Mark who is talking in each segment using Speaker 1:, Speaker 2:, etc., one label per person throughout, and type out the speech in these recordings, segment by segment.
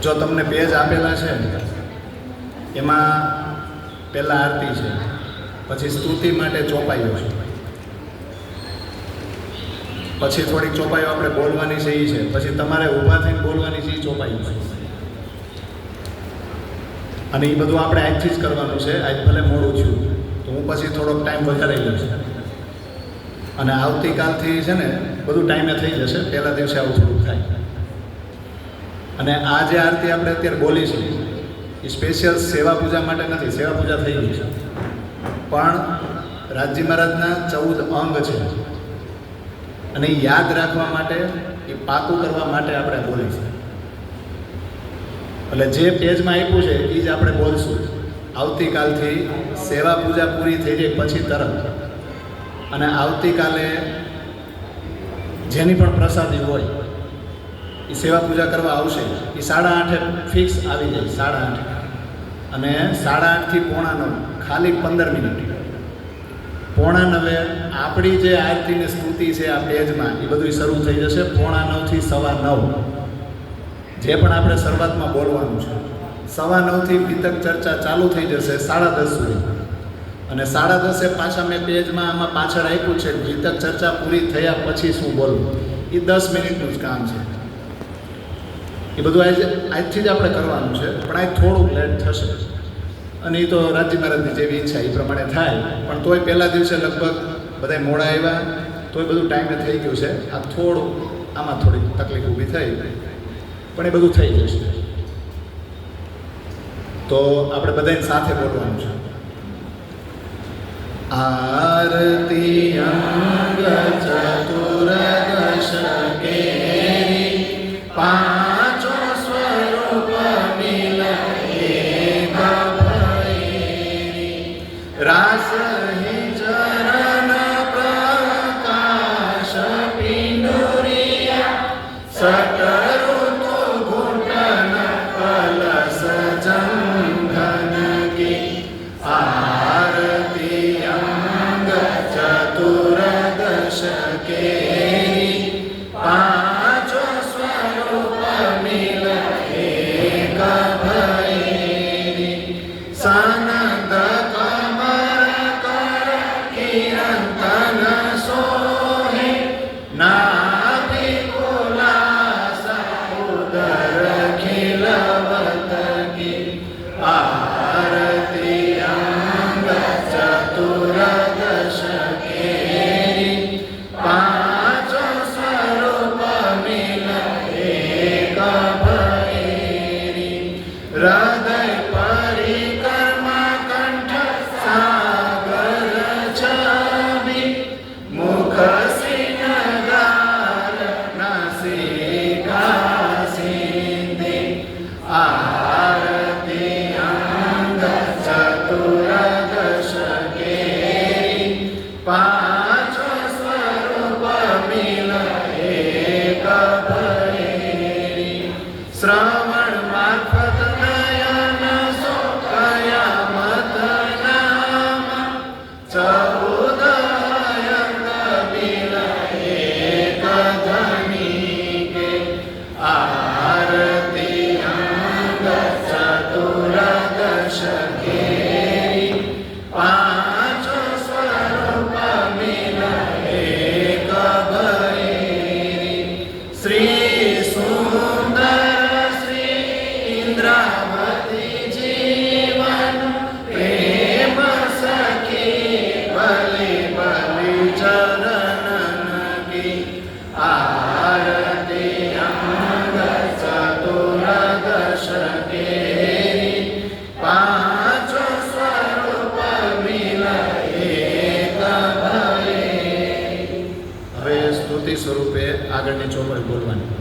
Speaker 1: જો તમને પેજ આપેલા છે એમાં પહેલાં આરતી છે, પછી સ્તુતિ માટે ચોપાઈઓ છે, પછી થોડીક ચોપાઈઓ આપણે બોલવાની છે એ છે, પછી તમારે ઊભા થઈને બોલવાની છે એ ચોપાઈઓ છે. અને એ બધું આપણે આજથી જ કરવાનું છે. આજ ભલે મોડું થયું તો હું પછી થોડોક ટાઈમ વધારે લઈશ અને આવતીકાલથી છે ને બધું ટાઈમે થઈ જશે. પહેલા દિવસે આવું થોડુંક થાય. અને આ જે આરતી આપણે અત્યારે બોલીશું એ સ્પેશિયલ સેવા પૂજા માટે નથી. સેવા પૂજા થઈ ગઈ છે, પણ રાજજી મહારાજના 14 અંગ છે અને એ યાદ રાખવા માટે, એ પાકું કરવા માટે આપણે બોલીશું. એટલે જે પેજમાં આપ્યું છે એ જ આપણે બોલશું. આવતીકાલથી સેવા પૂજા પૂરી થઈ જાય પછી તરત, અને આવતીકાલે જેની પણ પ્રસાદી હોય એ સેવા પૂજા કરવા આવશે. એ 8:30 ફિક્સ આવી જાય. 8:30 અને 8:30 થી 8:45 ખાલી 15 મિનિટ. 8:45 આપણી જે આરતીની સ્તુતિ છે આ પેજમાં એ બધું શરૂ થઈ જશે. 8:45 થી 9:15 જે પણ આપણે શરૂઆતમાં બોલવાનું છે. 9:15 થી વિતક ચર્ચા ચાલુ થઈ જશે 10:30 સુધી. અને 10:30 પાછા મેં પેજમાં આમાં પાછળ આપ્યું છે વિતક ચર્ચા પૂરી થયા પછી શું બોલવું. એ 10 મિનિટનું જ કામ છે. એ બધું આજથી જ આપણે કરવાનું છે, પણ આજ થોડુંક લેટ થશે. અને એ તો રાજજી મહારાજની જેવી ઈચ્છા એ પ્રમાણે થાય. પણ તોય પહેલા દિવસે લગભગ બધા મોડા આવ્યા, તોય બધું ટાઈમે થઈ ગયું છે. આ થોડું આમાં થોડીક તકલીફ ઊભી થઈ, પણ એ બધું થઈ જશે. તો આપણે બધાને સાથે બોલવાનું છે. આરતી અંગ ચતુર્દશ કેરી પાંચો સ્વરૂપ મિલ એક ભૈરી રાસ ચરણ પ્રકાશ પિંડુરિયા સટઋતુ ઘૂંટન કલશ જંઘન કી આરતી અંગ ચતુર્દશ કેરી પાંચો સ્વરૂપ મિલ એક ભૈરી સનદ કમર કર કિરંતન સોહે નાભિ કુલાસા ઉદર ખિલવત કી આરતી અંગ ચતુર્દશ કેરી પાંચો સ્વરૂપ મિલ એક ભૈરી હૃદય પરિક્રમા કંઠ સાગર છબી મુખ સિંહગાર નાસિકા સિંધી આરતી અંગ ચતુર્દશ કેરી પાંચો સ્વરૂપ મિલ એક ભૈરી શ્રવણ મારફત નયન સો કયામત નામ 14 અંગ મિલ એક ધની કે આરતી અંગ ચતુર્દશ કેરી પાંચો સ્વરૂપ મિલ એક ભૈરી શ્રી સુંદર શ્રી ઇન્દ્રાવતી જીવન પ્રેમ સખી બલિ બલિ ચરણન કી આરતી અંગ ચતુર્દશ કેરી પાંચો સ્વરૂપ મિલ એક ભૈરી. હવે સ્તુતિ સ્વરૂપે આગળની ચોપાઈ બોલવાની.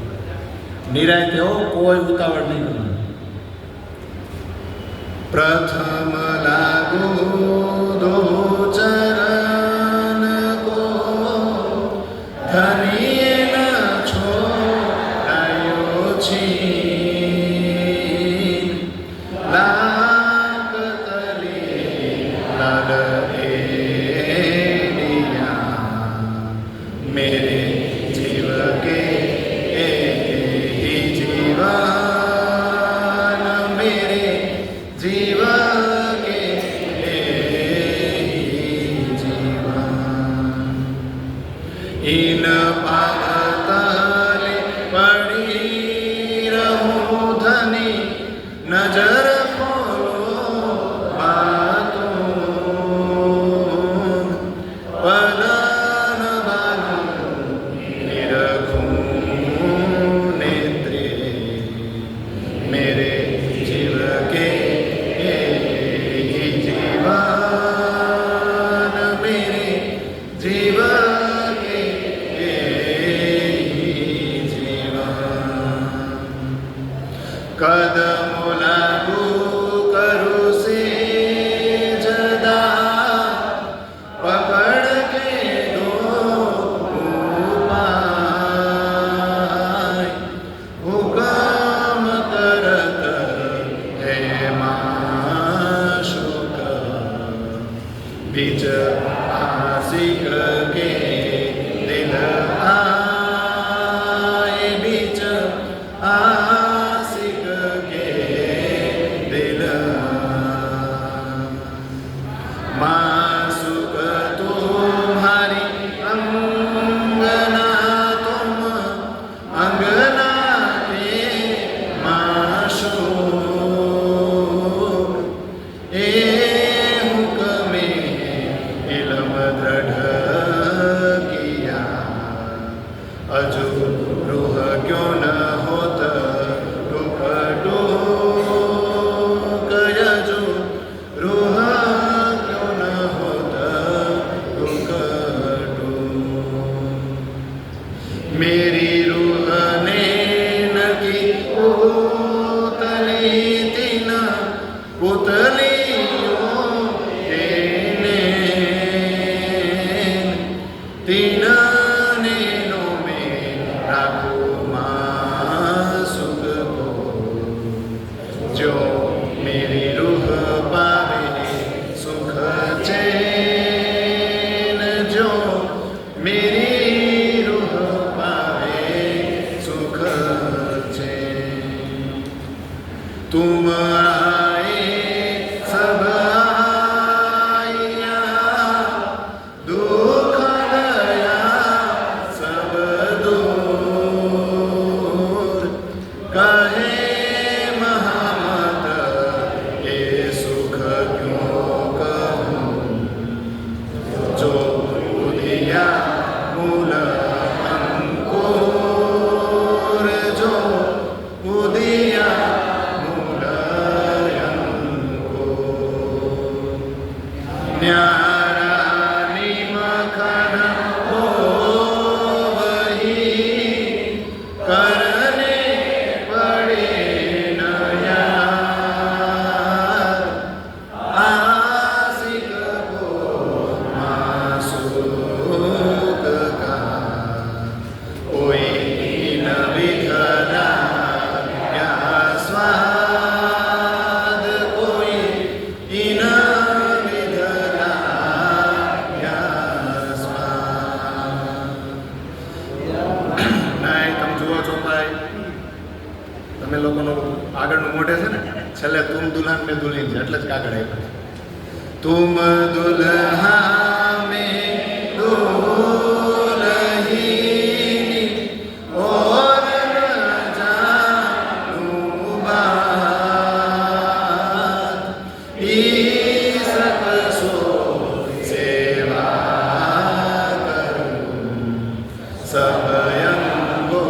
Speaker 1: નિરાય તેઓ કોઈ ઉતાવળ નહીં કરવાની. પ્રથમ લાગુ દો ચરણ કો ધની ન છોડાયો છી લાગ તલી લાડ એડિયા મેરે જીવ કે ही जीवा કદમો લાગુ કરું સે જદા પકડ કે દો ઉપાય હુકમ કરત હે માશુક બીજ આસિક કે દિલ આય બીજ આસિક કે દિલ मासुक तुम्हारी अंगना तुम अंगना के माशूक ए हुक्मे इल्म दृढ़ किया अजू रूह क्यों न होत टूक टूक यजू रूह मेरी रूह ने नकी पुतली तीन पुतलियों तेने तीन नैनों में राखो मासुक को जो मेरी रूह पावे सुख चैन जो मेरी तुम आए सब आया दुख गया सब दूर कहे महमत ये सुख क्यों कहूँ जो उदिया मूल अंकुर जो उदिया न्यारानी मखन हो वही करने पड़े नया आशिक को मासूक का कोई न विधरा क्या स्वाद कोई इन તમે લોકોનું આગળનું મોઢે છે ને છેલ્લે તુમ દુલ્હન મેં દુલ્હીન છે એટલે જ કાગળ આપ્યા તુમ દુલ્હા મેં દુલ્હીની ઓર ન જાનું બાત ઈ સકસો સેવા કરું સબયંગો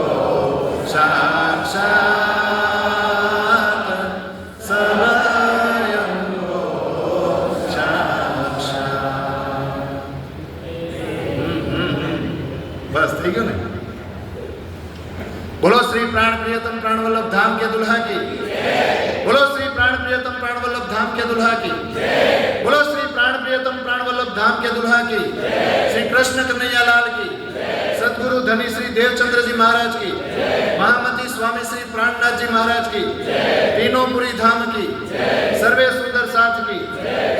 Speaker 1: સાક્ષાત बस થઈ ગયું ને બોલો શ્રી પ્રાણ પ્રિયતમ પ્રાણ વલ્લભ ધામ કે દુલ્हा की બોલો શ્રી પ્રાણ પ્રિયતમ પ્રાણ વલ્લભ ધામ કે દુल्हा की બોલો શ્રી પ્રાણ પ્રિયતમ પ્રાણ વલ્લભ ધામ કે દુल्हा की શ્રી કૃષ્ણ કનૈયા લાલ की सद्गुरु धनी श्री देवचंद्र जी महाराज की महामती स्वामी श्री प्राणनाथ जी महाराज की तीनों पुरी धाम की सर्वे सुंदर साथ की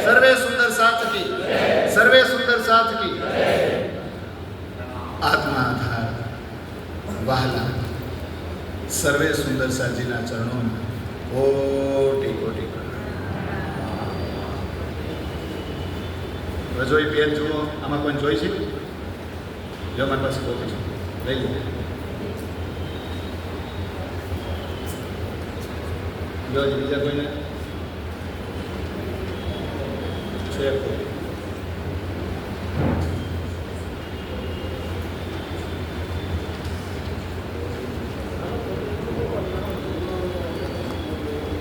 Speaker 1: सर्वे सुंदर साथ की सर्वे सुंदर साथ की आत्मा आधार वहला सर्वे सुंदर साजीना चरणों में कोटि कोटि रजोई पेज जुओ आमा कोई जोई छे जो मारी पास कोपी छे लई लो जो जी बीजा कोईने छे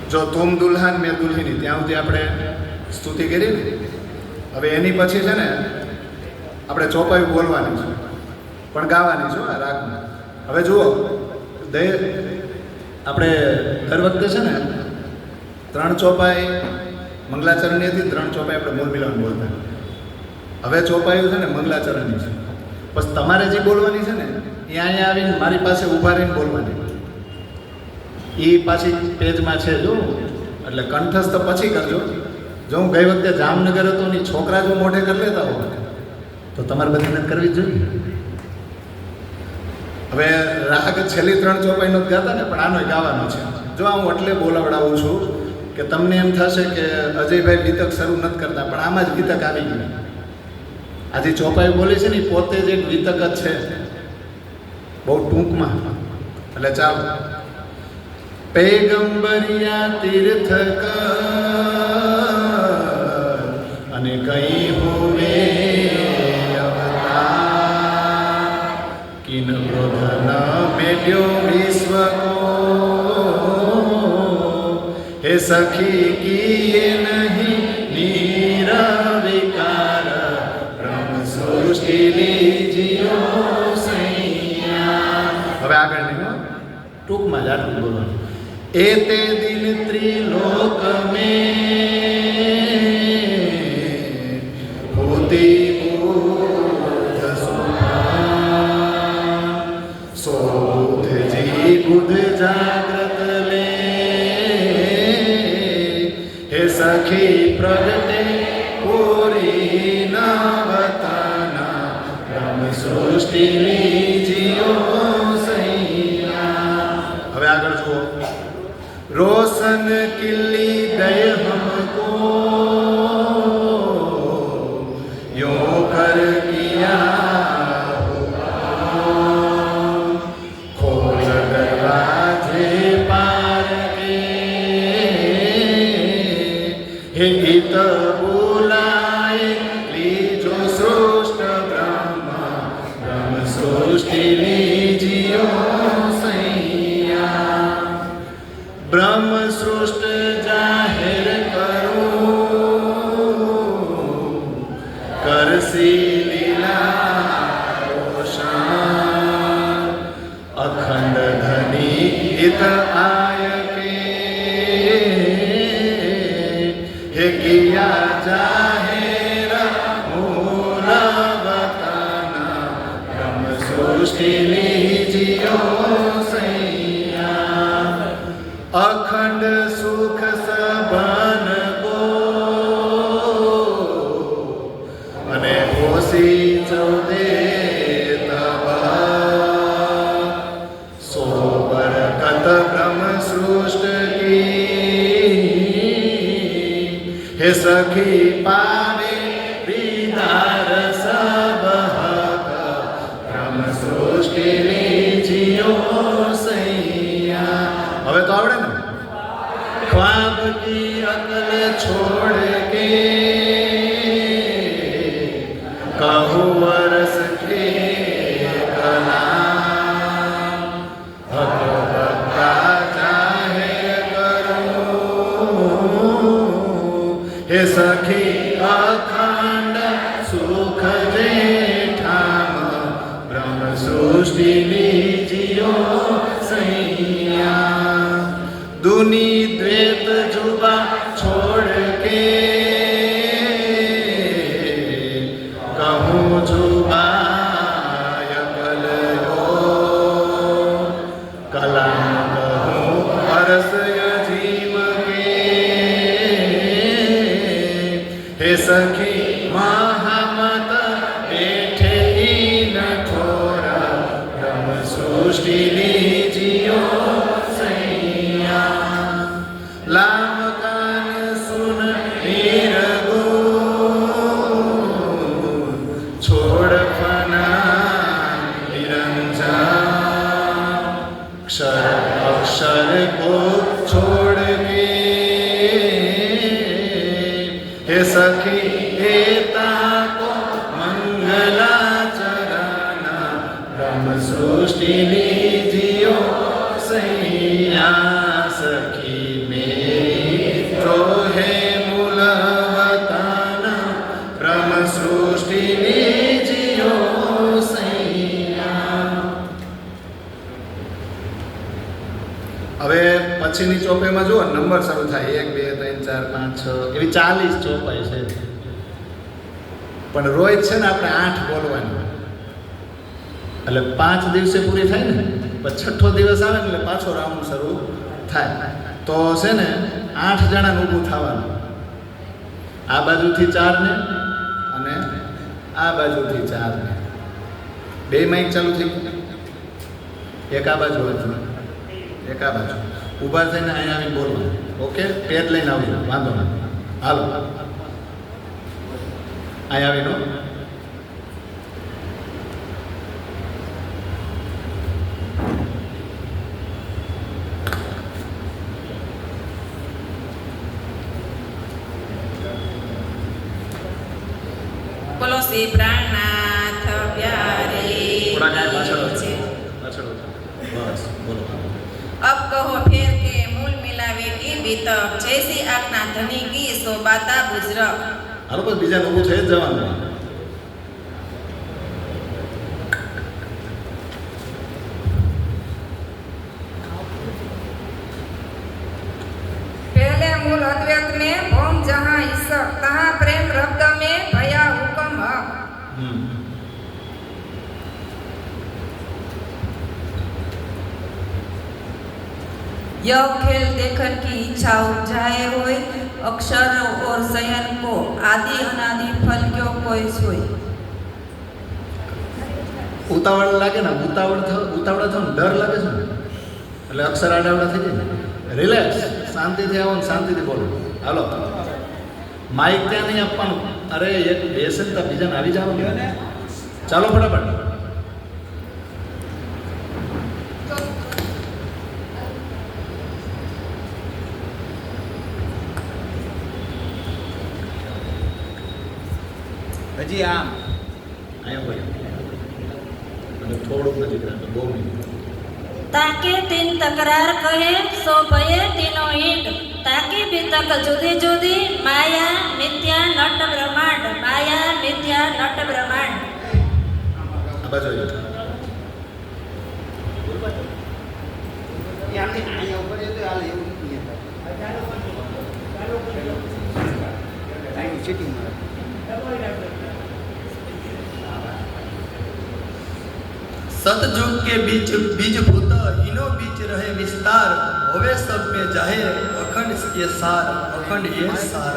Speaker 1: जो तुम दुल्हन में दुल्हीनी ત્યાં સુધી આપણે સ્તુતિ કરી ને હવે એની પછી છે ને આપણે ચોપાઈ બોલવાની છે પણ ગાવાની છે આ રાગમાં હવે જુઓ આપણે દર વખતે છે ને 3 ચોપાઈ મંગલાચરણની હતી, 3 ચોપાઈ આપણે મૂળ મિલન બોલતા. હવે ચોપાઈઓ છે ને મંગલાચરણની છે. બસ તમારે જે બોલવાની છે ને એ અહીંયા આવીને મારી પાસે ઊભા રહીને બોલવાની. એ પાછી પેજમાં છે જો, એટલે કંઠસ્થ પછી કરજો. જો હું ગઈ વખતે જામનગર હતો ને છોકરા જો મોઢે કરી લેતા હોય તો તમારે બધાને કરવી જ જોઈએ. હવે રાગ છેલ્લી 3 ચોપાઈનો જ ગાતા ને, પણ આનો ગાવાનો છે. જો હું એટલે બોલાવડાવું છું કે તમને એમ થશે કે અજયભાઈ ગીતક શરૂ નથી કરતા, પણ આમાં જ ગીતક આવી ગયું. આજે ચોપાઈ બોલી છે ને પોતે જ એક ગીતક જ છે, બહુ ટૂંકમાં. એટલે ચાલો. પૈગંબરિયા તીર્થ અને કઈ હોવે અવતાર, કિન ક્રોધ ન મેટ્યો વિશ્વ કો, હે સખી કિએ નહીં નિરવિકાર, બ્રહ્મ સૃષ્ટિ લીજીઓ સૈયા. હવે આગળ નહીં, ટૂંકમાં જ આટલું બોલવાનું. एते दिन त्रिलोक में होती बुध सुभान, सो बुध जी बुध जागृत ले, हे सखी प्रगटे पूरी नवताना, ब्रह्म सृष्टि लीजियो सैया. હવે આગળ જુઓ. रोशन किल्ली दय हमको यो कर किया, खोल दरवाजे पार के, हे गीत बोलाए लीजो सृष्ट ब्रह्म, ब्रह्म सृष्टि लीजियो सैया. ब्रह्म सृष्ट जाहिर करूं, करसी लीला रोशन, अखंड धनी हित आय के, हे किया जाहिर मूल वतना, ब्रह्म सृष्टि लीजियो सैया. अखंड सुख सबन को અને હોશી ચૌદે તબ, સો બરકત બ્રહ્મ સૃષ્ટિ, હે સખી પાવે વિદાર સબ હક, બ્રહ્મ સૃષ્ટિ લીજીઓ સૈયા. હવે તો આવડે ને. ख्वाब की अकल छोड़ के कहूँ वरस के कलाम, हक भक्ता जाहिर करूं, हे सखी अखंड सुख जेठाम, ब्रह्म सृष्टि लीजियो सैया. दुनी द्वैत जुबा छोड़ के कहूँ जुबाय कलयो, कला कहूँ परसय जीव के, हे सखी महामत बैठे न थोरा, ब्रह्म सृष्टि लीजियो सैया. लाम कान सुन निरगुण, छोड़ फना निरंजन, क्षर अक्षर को छोड़ के, हे सखी हेता को मंगलाचरण, ब्रह्म सृष्टि लीजियो सैया. सखी में जो है मूल वताना, ब्रह्म सृष्टि लीजियो सैया. હવે પછીની ચોપાઈમાં જુઓ નંબર શરૂ થાય 1 2 3 4 5 6 એવી 40 ચોપાઈ છે. પણ રોજ છે ને આપણે 8 બોલવાની, એટલે 5 દિવસે પૂરી થાય ને, પછી છઠ્ઠો દિવસ આવે ને એટલે પાછો રાઉન્ડ શરૂ થાય. તો છે ને 8 જણાને ઊભું થવાનું, આ બાજુથી 4 ને અને આ બાજુથી 4 ને. બે માઇક ચાલુ થઈ ગયું, એક આ બાજુ હતું, એક આ બાજુ. ઊભા થઈને અહીંયા આવીને બોલવાનું. ઓકે, પેડ લઈને આવજો, વાંધો ના. હાલો અહીંયા આવીનો.
Speaker 2: બોલો શ્રી પ્રાણનાથ પ્યારે.
Speaker 1: થોડા કાંઈ પાછળ બસ બોલો.
Speaker 2: अब कहो फिर के मूल मिलावे की बीतक जैसी आखना धनी की सोबाता बुजरक.
Speaker 1: હાલો બસ બીજા ઊભું થઈ જ જવાનું.
Speaker 2: पहले मूल अद्वैत में भौम जहाँ ईश्वर तहाँ प्रेम रब्द में भया हुक्म हक. यह खेल देखन की इच्छा उपजाए हुए अक्षर और शयन को आदि अनादि फल क्यों कोई सोई.
Speaker 1: ઉતાવળ લાગે ને, ઉતાવળા થયો ને ડર લાગે છે ને, એટલે અક્ષર આડાવડા થઈ જાય ને. રિલેક્સ, શાંતિથી આવો ને શાંતિથી બોલો. હાલો માઇક ત્યાં નહીં આપવાનું. અરે એક બેસે ને તો બીજાને આવી જાવ ને. ચાલો ફટાફટ.
Speaker 3: હજી આમ
Speaker 1: અહીંયા બોલો અને થોડુંક નજીક રાખો, 2 મિનિટ.
Speaker 4: ताके तीन तकरार कहे सो भये तीनों ईट. ताके भी तक जुदी जुदी माया मिथ्या नट ब्रह्मांड. माया मिथ्या नट ब्रह्मांड.
Speaker 1: આ બાજુ આવી જાઓ.
Speaker 3: અહીંયા ઉપર એ તો હાલ એવું નથી. ચીટિંગ
Speaker 5: सतयुग के बीच बीज भूत इनो बीच रहे विस्तार. होवे सब में जाहे अखंड ये सार. अखंड ये सार.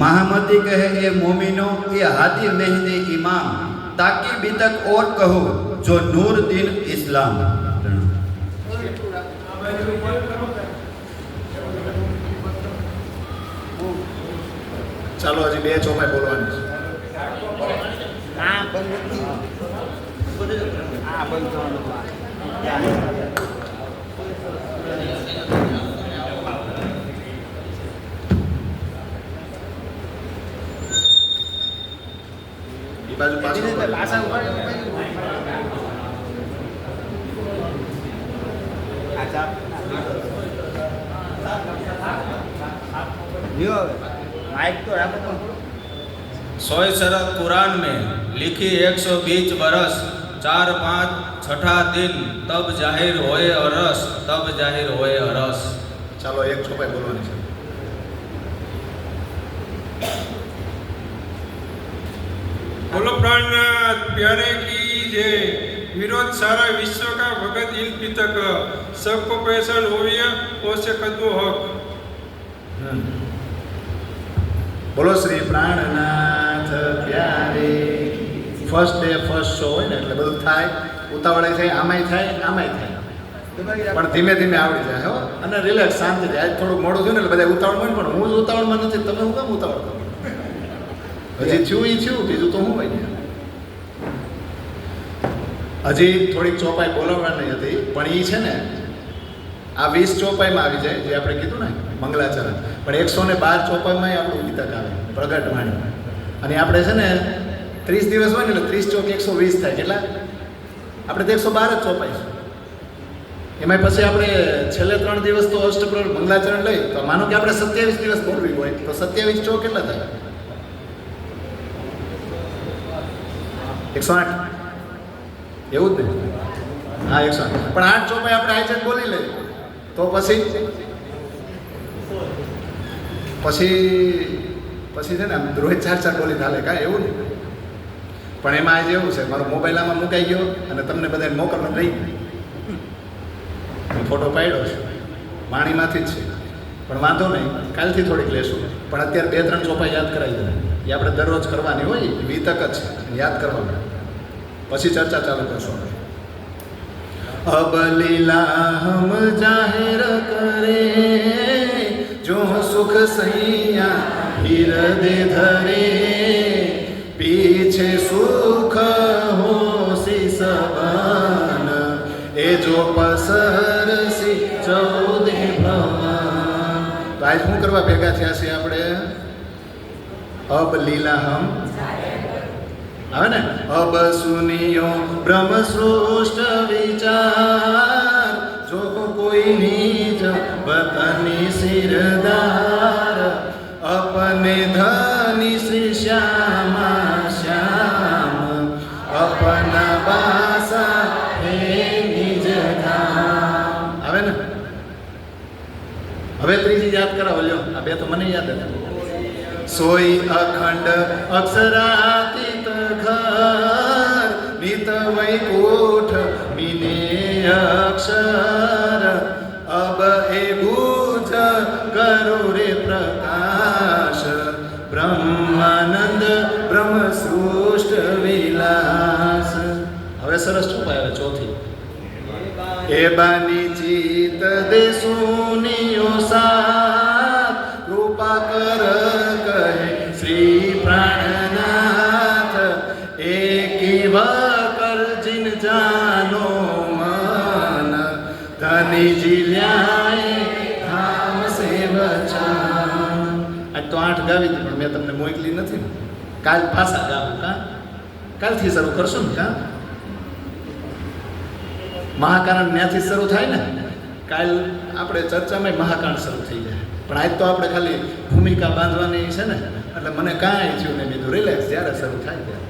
Speaker 6: महामती कहे ये मोमिनो ये हादी मेहंदी इमाम. ताकि बिदक और कहो जो नूर दिन इस्लाम.
Speaker 1: ચાલો હજી 2 ચોપાઈ બોલવાની છે.
Speaker 3: આ બંધ નથી. આ બંધ થવાનું.
Speaker 1: એ બાજુ પાછળ
Speaker 3: પાછા ઉપર આ ચાપ લ્યો माइक तो रखो तो.
Speaker 7: सोई शरत कुरान में लिखी 120 बरस 4 5 छठा दिन तब जाहिर होए अरस. तब जाहिर होए अरस.
Speaker 1: ચાલો 1 ચોપાઈ બોલવાની છે.
Speaker 8: बोलो प्राणनाथ प्यारे की जय. विरोध सारा विश्व का भगत इन पितक सबको पहचान होविया ओसे कदमो हक.
Speaker 1: બોલો શ્રી પ્રાણનાથ પ્યારે. ફર્સ્ટ ડે ફર્સ્ટ શો હોય ને એટલે બધું થાય, ઉતાવળે થાય, આમાંય થાય, આમાંય થાય. પણ ધીમે ધીમે આવડી જાય હો. અને રિલેક્સ શાંતિથી. આજ થોડું મોડું થયું ને એટલે બધા ઉતાવળમાં હોય, પણ હું જ ઉતાવળમાં નથી. તમે હું કેમ ઉતાવળ કરો? હજી થયું એ થયું, બીજું તો હું હોય ને. હજી થોડીક ચોપાઈ બોલાવવાની હતી, પણ એ છે ને આ 20 ચોપાઈમાં આવી જાય, જે આપણે કીધું ને મંગલાચરણ. પણ 112 ચોપાઈમાં આપણું ગીતક આવે, પ્રગટ વાણી. અને આપણે છે ને 30 દિવસ હોય ને એટલે 30 ચોક 120 થાય. કેટલા? આપણે તો 112 જ ચોપાઈ છે. એમાં પછી આપણે છેલ્લે 3 દિવસ તો અષ્ટપ્રહર મંગલાચરણ લઈ, તો માનો કે આપણે 27 દિવસ બોલવી હોય તો 27 ચોક કેટલા થાય? 108. એવું જ ને? હા 108. પણ 8 ચોપાઈ આપણે આજે જ બોલી લઈએ તો પછી છે ને રોજ 4 બોલી ચાલે કાંઈ એવું નહીં. પણ એમાં આજે એવું છે, મારો મોબાઈલ આમાં મુકાઈ ગયો અને તમને બધાને મોકલવાનું રહી ગયું. ફોટો પાડ્યો છે વાણીમાંથી જ છે, પણ વાંધો નહીં, કાલથી થોડીક લેશું. પણ અત્યારે 2-3 ચોપાઈ યાદ કરાવી દે, એ આપણે દરરોજ કરવાની હોય, વિતક જ છે, યાદ કરવાનું. પછી ચર્ચા ચાલુ કરશું. અબ લીલા હમ જાહેર કરે, જો સુખ સૈયા હિરદે ધરે, પીછે સુખ હો સી સબન, એ જો પસરસી 14 ભવન. તો આજ શું કરવા ભેગા થયા છીએ આપણે? અબ લીલા હમ આવે ને, અબ સુનિયો બ્રહ્મ સૃષ્ટ વિચાર, જો કોઈ નીજ વતની સિરદાર, अपने धनी श्री श्यामा श्याम, अपना बासा हे निज धाम. આવે ને? હવે ત્રીજી યાદ કરાવો લ્યો, આ બે તો મને યાદ હતા. સોઈ અખંડ અક્ષરાતીત ઘર, નિત વૈકુંઠ મિને અક્ષર, અબ એ બુજ કરો રે પ્રકાશ, બ્રહ્માનંદ બ્રહ્મ સૃષ્ટ વિલાસ. હવે સરસ ચોપાઈ આવે ચોથી. એ બાની ચિત દે સુનિયો સાથ, કૃપા કર કહે શ્રી પ્રાણનાથ, એકી વકર જીન જાનો મન, ધની જીલ્યાએ ધામ સે વચન. આજ તો 8 ગાવી હતી, પણ મેં તમને મોકલી નથી ને. કાલ પાછા ગાવું કા? કાલથી શરૂ કરશું ને કા? મહાકારણ ત્યાંથી શરૂ થાય ને. કાલ આપણે ચર્ચામાં મહાકાંડ શરૂ થઈ જાય, પણ આજ તો આપણે ખાલી ભૂમિકા બાંધવાની છે ને, એટલે મને કાંઈ થયું ને, બીજું રિલેક્સ જ્યારે શરૂ થાય ત્યારે.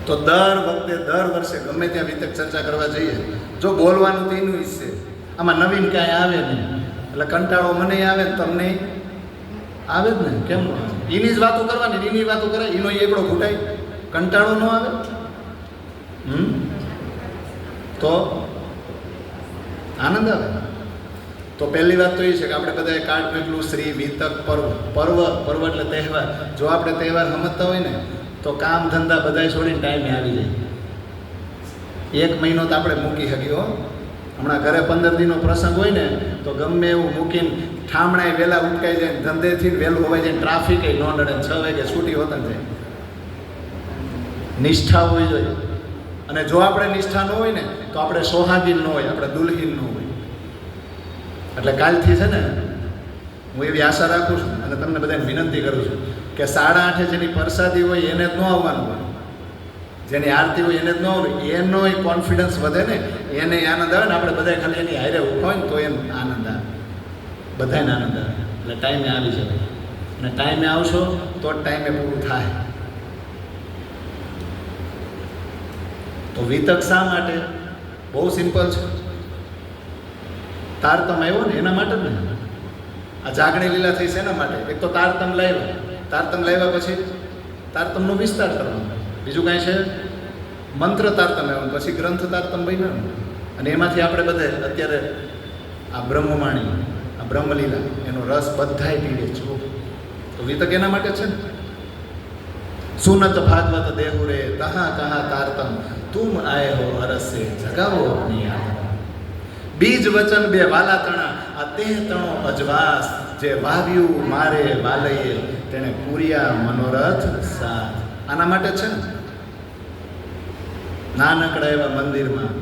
Speaker 1: તો દર વર્ષે ગમે ત્યાં વિતક ચર્ચા કરવા જઈએ, જો બોલવાનું તો એનું જ છે, આમાં નવીન કાંઈ આવે નહીં. એટલે કંટાળો મને આવે ને તમને આવે જ ને, કેમ ન આવે? એની જ વાતો કરવાની, એની વાતો કરાય, એનો એકડો ઘૂંટાય, કંટાળો ન આવે? તો આનંદ આવે. તો પહેલી વાત તો એ છે કે આપણે બધાએ કાર્ડ મેળવું શ્રી વિતક પર્વ એટલે તહેવાર. જો આપણે તહેવાર સમજતા હોય ને તો કામ ધંધા બધાય છોડીને ટાઈમે આવી જાય. 1 મહિનો તો આપણે મૂકી શકીએ હો. હમણાં ઘરે 15 દિનનો પ્રસંગ હોય ને તો ગમે એવું મૂકીને ઠામણાએ વહેલા ઉટકાઈ જાય, ધંધેથી વહેલું હોવાય જાય, ટ્રાફિક ન નડે, 6 વાગે છૂટી હોતા જાય. નિષ્ઠા હોવી જોઈએ. અને જો આપણે નિષ્ઠા ન હોય ને તો આપણે સોહાગીન ન હોય, આપણે દુલ્હીન ન હોય. એટલે કાલથી છે ને હું એવી આશા રાખું છું અને તમને બધાને વિનંતી કરું છું કે 8:30 જેની પ્રસાદી હોય એને જ ન આવવાનું હોય, જેની આરતી હોય એને જ ન આવવું. એનો કોન્ફિડન્સ વધે ને, એને આનંદ આવે ને. આપણે બધા ખાલી એની હારે ઉભા હોય ને તો એને આનંદ આવે, બધાને આનંદ આવે. એટલે ટાઈમે આવી શકે, અને ટાઈમે આવશો તો જ ટાઈમે પૂરું થાય. તો વિતક શા માટે? બહુ સિમ્પલ છે. તારતમ આવ્યો ને એના માટે જ ને. આ જાગણી લીલા થઈ છે એના માટે. એક તો તારતમ લાવ્યા પછી તારતમનો વિસ્તાર કરવાનો. બીજું કાંઈ છે? મંત્ર તારતમ આવ્યો, પછી ગ્રંથ તારતમ બન્યો, અને એમાંથી આપણે બધે અત્યારે આ બ્રહ્મવાણી, આ બ્રહ્મલીલા, એનો રસ બધાય પીવે છો. તો વિતક એના માટે છે ને. સુનત ભાગવત દેહુ રે કહા કહા તારતમ, તુમ આય હો હરસ સે જગાવો અપની યાદ. બીજ વચન 2 વાલા તણા, આ તે તણો અજવાસ, જે વાવ્યું મારે વાલયે, તેને પૂર્યા મનોરથ સાથ. આના માટે છે ને. નાનકડા એવા મંદિરમાં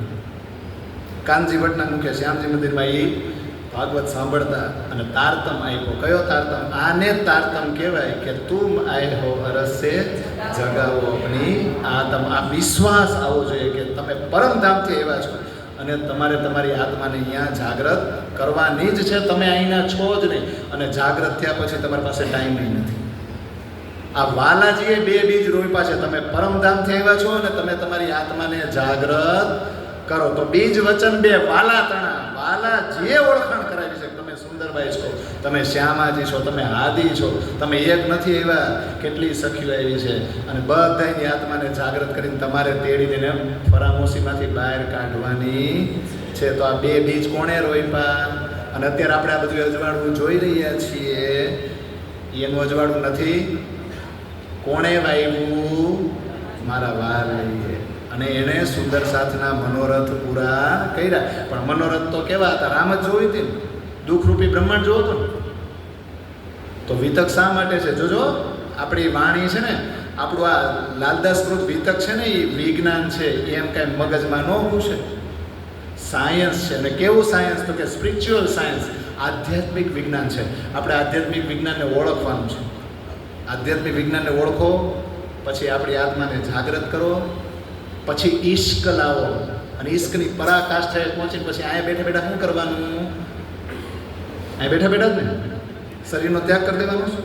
Speaker 1: કાનજી ભટ્ટના મુખ્ય શ્યામજી મંદિરમાં એ ભાગવત સાંભળતા અને તારતમ આપ્યો. કયો તારતમ? આને તારતમ કહેવાય કે તુમ આય હો હરસ સે જગાવો અપની આત્મ. આ વિશ્વાસ આવવો જોઈએ કે તમે પરમધામથી આવ્યા છો અને તમારે તમારી આત્માને અહીંયા જાગૃત કરવાની જ છે. તમે અહીંના છો જ નહીં, અને જાગૃત થયા પછી તમારી પાસે ટાઈમ નથી. આ વાલાજીએ 2 બીજ રોપ્યા છે. તમે પરમધામથી આવ્યા છો અને તમે તમારી આત્માને જાગૃત કરો. તો બીજ વચન 2 વાલા તણા. વાલા જે ઓળખાણ કરાવી છે, તમે સુંદરબાઈ છો, તમે શ્યામાજી છો, તમે હાદી છો, તમે એક નથી આવ્યા, કેટલી સખીઓ આવી છે અને બધાની આત્માને જાગૃત કરીને તમારે તેડીને ફરામોશીમાંથી બહાર કાઢવાની છે. તો આ 2 બીજ કોણે રોપ્યા? અને અત્યારે આપણે આ બધું અજવાળું જોઈ રહ્યા છીએ, એનું અજવાળું નથી. કોણે વાવ્યું? મારા વાલાએ. અને એણે સુંદર સાથના મનોરથ પૂરા કર્યા. પણ મનોરથ તો કેવા હતા? રામ જ જોઈ હતી ને, દુઃખરૂપી બ્રહ્માંડ જોવો હતો ને. તો વિતક શા માટે છે? જોજો, આપણી વાણી છે ને, આપણું આ લાલદાસકૃત વિતક છે ને, એ વિજ્ઞાન છે. એમ કાંઈ મગજમાં ન ઘૂસે, સાયન્સ છે. અને કેવું સાયન્સ? તો કે સ્પિરિચ્યુઅલ સાયન્સ, આધ્યાત્મિક વિજ્ઞાન છે. આપણે આધ્યાત્મિક વિજ્ઞાનને ઓળખવાનું છે. આધ્યાત્મિક વિજ્ઞાનને ઓળખો, પછી આપણી આત્માને જાગૃત કરો, પછી ઈશ્ક લાવો. અને ઈશ્કની પરાકાષ્ઠાએ પહોંચીને પછી અહીંયા બેઠા બેઠા શું કરવાનું? અહીંયા બેઠા બેઠા જ ને શરીરનો ત્યાગ કરી દેવાનો છે.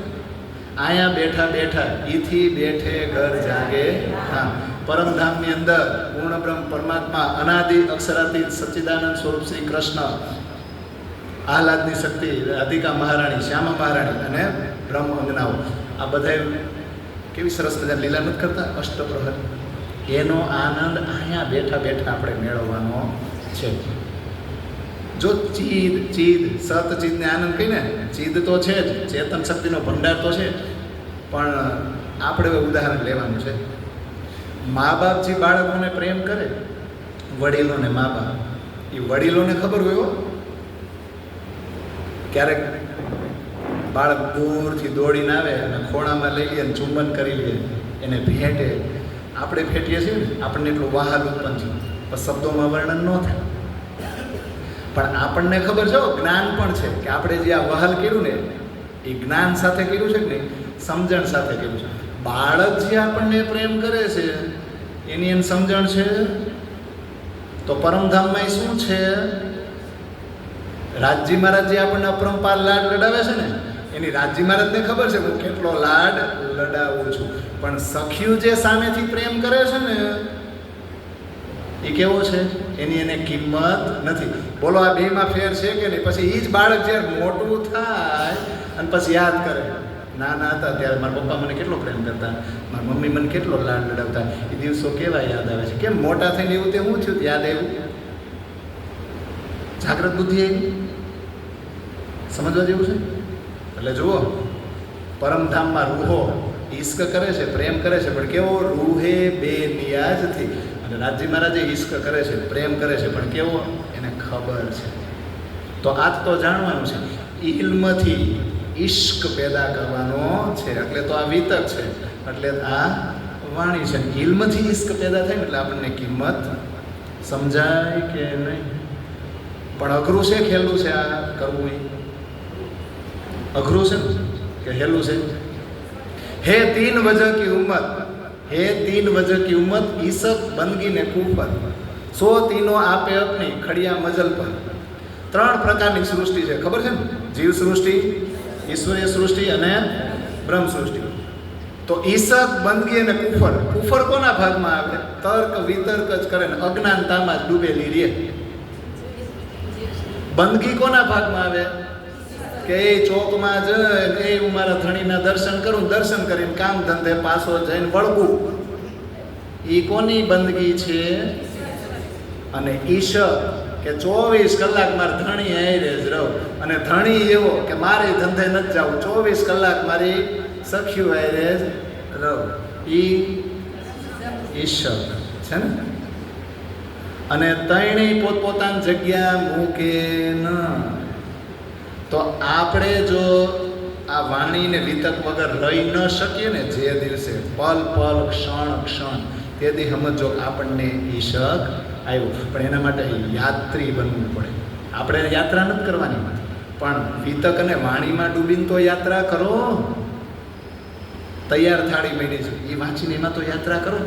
Speaker 1: અહીંયા બેઠા બેઠા ઈથી બેઠે ઘર જાગે. હા, પરમધામની અંદર પૂર્ણ બ્રહ્મ પરમાત્મા, અનાદિ અક્ષરાતીત સચ્ચિદાનંદ સ્વરૂપ શ્રી કૃષ્ણ, આહલાદની શક્તિ, રાધિકા મહારાણી, શ્યામા મહારાણી અને બ્રહ્મ અંગનાઓ, આ બધા કેવી સરસ મજા લીલા નથી કરતા અષ્ટપ્રહર. એનો આનંદ અહીંયા બેઠા બેઠા આપણે મેળવવાનો છે. જો ચીદ ચીદ સત ચીદને આનંદ કહીને, ચીદ તો છે જ, ચેતન શક્તિનો ભંડાર તો છે, પણ આપણે ઉદાહરણ લેવાનું છે. મા બાપ જે બાળકોને પ્રેમ કરે, વડીલોને, મા બાપ, એ વડીલોને ખબર હોય ક્યારેક બાળક દૂરથી દોડીને આવે અને ખોળામાં લઈ લે અને ચુંબન કરી લે, એને ભેટે. આપણે ફેટીએ છીએ ને, આપણને એટલું વહાલ ઉત્પન્ન છે, પણ શબ્દોમાં વર્ણન ન થાય. પણ આપણને ખબર છે, જ્ઞાન પણ છે કે આપણે જે આ વહાલ કર્યું ને, એ જ્ઞાન સાથે કર્યું છે કે નહીં, સમજણ સાથે કર્યું છે. બાળક જે આપણને પ્રેમ કરે છે એની એમ સમજણ છે. તો પરમધામમાં શું છે? રાજજી મહારાજ જે આપણને અપરંપાર લાડ લડાવે છે ને, એની રાજજી મહારાજને ખબર છે હું કેટલો લાડ લડાવું છું. પણ સખિયું જે સામેથી પ્રેમ કરે છે ને, એ કેવો છે? એની એને કિંમત નથી. બોલો, આ બેમાં ફેર છે કે નહીં? પછી એ જ બાળક જ્યારે મોટું થાય અને પછી યાદ કરે, નાના હતા ત્યારે મારા પપ્પા મને કેટલો પ્રેમ કરતા, મારી મમ્મી મને કેટલો લાડ લડાવતા, એ દિવસો કેવા યાદ આવે છે. કેમ મોટા થઈને એવું તે શું થયું? યાદ આવ્યું? જાગૃત બુદ્ધિ આવી, સમજવા જેવું છે. એટલે જુઓ, પરમધામમાં રૂહો ઈશ્ક કરે છે, પ્રેમ કરે છે, પણ કેવો? રૂહે બે નિયાજથી. અને રાજજી મહારાજે ઈશ્ક કરે છે, પ્રેમ કરે છે, પણ કેવો? એને ખબર છે. તો આ તો જાણવાનું છે. ઇલ્મથી ઈશ્ક પેદા કરવાનો છે, એટલે તો આ વિતક છે, એટલે આ વાણી છે. ઇલ્મથી ઈશ્ક પેદા થાય એટલે આપણને કિંમત સમજાય કે નહીં? પણ અઘરું છે, ખેલું છે આ કરવું? અઘરું છે કે હેલું છે? હે 3 વજહ કી ઉમ્મત, હે 3 વજહ કી ઉમ્મત, ઈસક બંદગી ને કુફર, 100 तीनों आपे अपनी खड़िया मजल पर. 3 પ્રકારની સૃષ્ટિ છે, ખબર છે ને? જીવ સૃષ્ટિ, ઈશ્વરીય સૃષ્ટિ અને બ્રહ્મ સૃષ્ટિ. તો ઈસક, બંદગી અને કુફર. કુફર કોના ભાગમાં આવે? તર્ક વિતર્ક જ કરે ને અજ્ઞાનતામાં જ ડૂબેલી રહે. બંદગી કોના ભાગમાં આવે? કે એ ચોકમાં જઈને એ હું મારા ધણીના દર્શન કરું, દર્શન કરીને કામ ધંધે પાછો જઈને વળગું. એ કોની બંદગી છે? અને ઈશક કે 24 કલાક મારા ધણી હારે જ રહું, અને ધણી એવો કે મારે ધંધે નથી જવું, 24 કલાક મારી સખીઓ હારે જ રહું. એ ઈશક છે ને. અને ત્રણેય પોતપોતાની જગ્યા મૂકે ન. તો આપણે જો આ વાણીને વિતક વગર રહી ન શકીએ ને, જે દિવસે પલ પલ ક્ષણ ક્ષણ તેથી સમજો આપણને ઈશક આવ્યું. પણ એના માટે યાત્રી બનવું પડે. આપણે યાત્રા નથી કરવાની, પણ વિતક અને વાણીમાં ડૂબીને તો યાત્રા કરો. તૈયાર થાળી મળી છે એ વાંચીને એમાં તો યાત્રા કરો.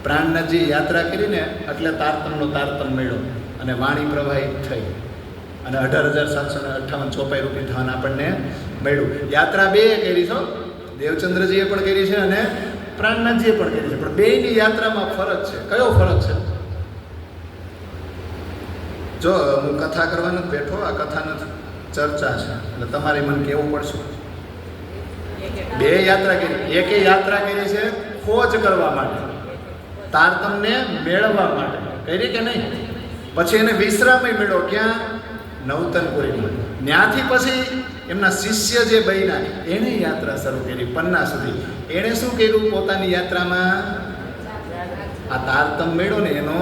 Speaker 1: પ્રાણનાથજી યાત્રા કરીને એટલે તારતમનો તારતમ મળ્યો અને વાણી પ્રવાહિત થઈ અને 18,758 ચોપાઈ રૂપિયા ધન આપણને મળ્યું. યાત્રા 2 કરી છો, દેવચંદ્રજીએ પણ કરી છે અને પ્રાણનાથજીએ પણ કરી છે, પણ બેયની યાત્રામાં ફરક છે. કયો ફરક છે? જો હું કથા કરવાનો જ બેઠો, આ કથાની ચર્ચા છે એટલે તમારે મને કહેવું પડશે. બે યાત્રા કરી, એકે યાત્રા કરી છે ખોજ કરવા માટે, તારતમને મેળવવા માટે કરી કે નહીં. પછી એને વિશ્રામય મેળવ્યો ક્યાં? નવતનપુરીમાં. ત્યાંથી પછી એમના શિષ્ય જે બન્યા એણે યાત્રા શરૂ કરી પન્ના સુધી. એણે શું કર્યું પોતાની યાત્રામાં? આ તારતમ મેળ્યો ને એનો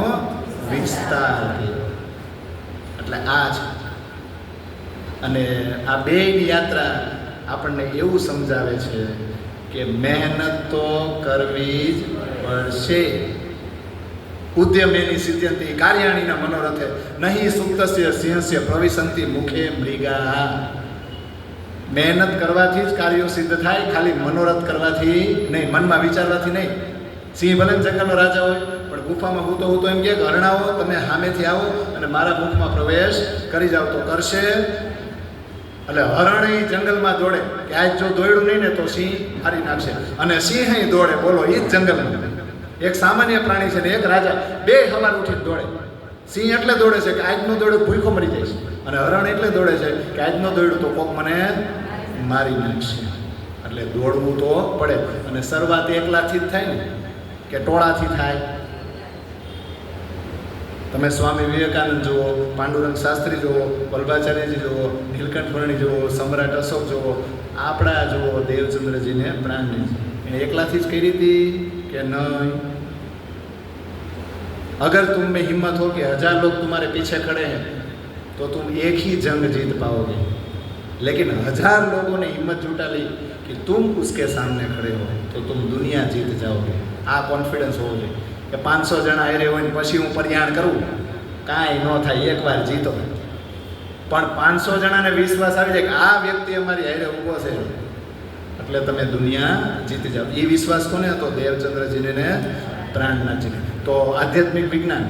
Speaker 1: વિસ્તાર કર્યો. એટલે આ છે. અને આ બેયની યાત્રા આપણને એવું સમજાવે છે કે મહેનત તો કરવી જ પડશે. ઉદ્યમેની સિદ્ધ્યંતિ કાર્યાણીના મનોરથે નહીં સુપ્તસ્ય સિંહસ્ય પ્રવિશંતિ મુખે મૃગા. મહેનત કરવાથી જ કાર્યો સિદ્ધ થાય, ખાલી મનોરથ કરવાથી નહીં, મનમાં વિચારવાથી નહીં. સિંહ ભલે જંગલનો રાજા હોય પણ ગુફામાં હું તો એમ કે હરણાઓ તમે સામેથી આવો અને મારા મુખમાં પ્રવેશ કરી જાઓ તો કરશે. એટલે હરણ જંગલમાં દોડે કે આજ જો દોડ્યું નહીં ને તો સિંહ હારી નાખશે, અને સિંહ દોડે, બોલો એ જ જંગલમાં. એક સામાન્ય પ્રાણી છે ને એક રાજા, બે સવાર ઉઠીને દોડે. સિંહ એટલે દોડે છે કે આજનો દોડ્યો ભૂખો મરી જાય છે, અને હરણ એટલે દોડે છે કે આજનો દોડ્યું તો કોક મને મારી નાખશે. એટલે દોડવું તો પડે. અને શરૂઆત એકલાથી જ થાય ને કે ટોળાથી થાય? તમે સ્વામી વિવેકાનંદ જુઓ, પાંડુરંગ શાસ્ત્રી જુઓ, વલ્ભાચાર્યજી જુઓ, નીલકંઠ વર્ણી જુઓ, સમ્રાટ અશોક જુઓ, આપણા જુઓ દેવચંદ્રજીને પ્રાણની એને એકલાથી જ કરી હતી કે નહીં? अगर तुम में हिम्मत हो कि 1000 लोग तुम्हारे पीछे खड़े हैं तो तुम एक ही जंग जीत पाओगे, लेकिन 1000 लोगों ने हिम्मत जुटा ली कि तुम उसके सामने खड़े हो तो तुम दुनिया जीत जाओगे. આ કોન્ફિડન્સ હોવો જોઈએ કે 500 જણા હારે હોય ને પછી હું પરિયાણ કરું, કાંઈ ન થાય, એકવાર જીતો. પણ 500 જણાને વિશ્વાસ આવી જાય કે આ વ્યક્તિ અમારી હારે ઊભો છે એટલે તમે દુનિયા જીતી જાઓ. એ વિશ્વાસ કોને હતો? દેવચંદ્રજીને ને પ્રાણનાથજીને. તો આધ્યાત્મિક વિજ્ઞાન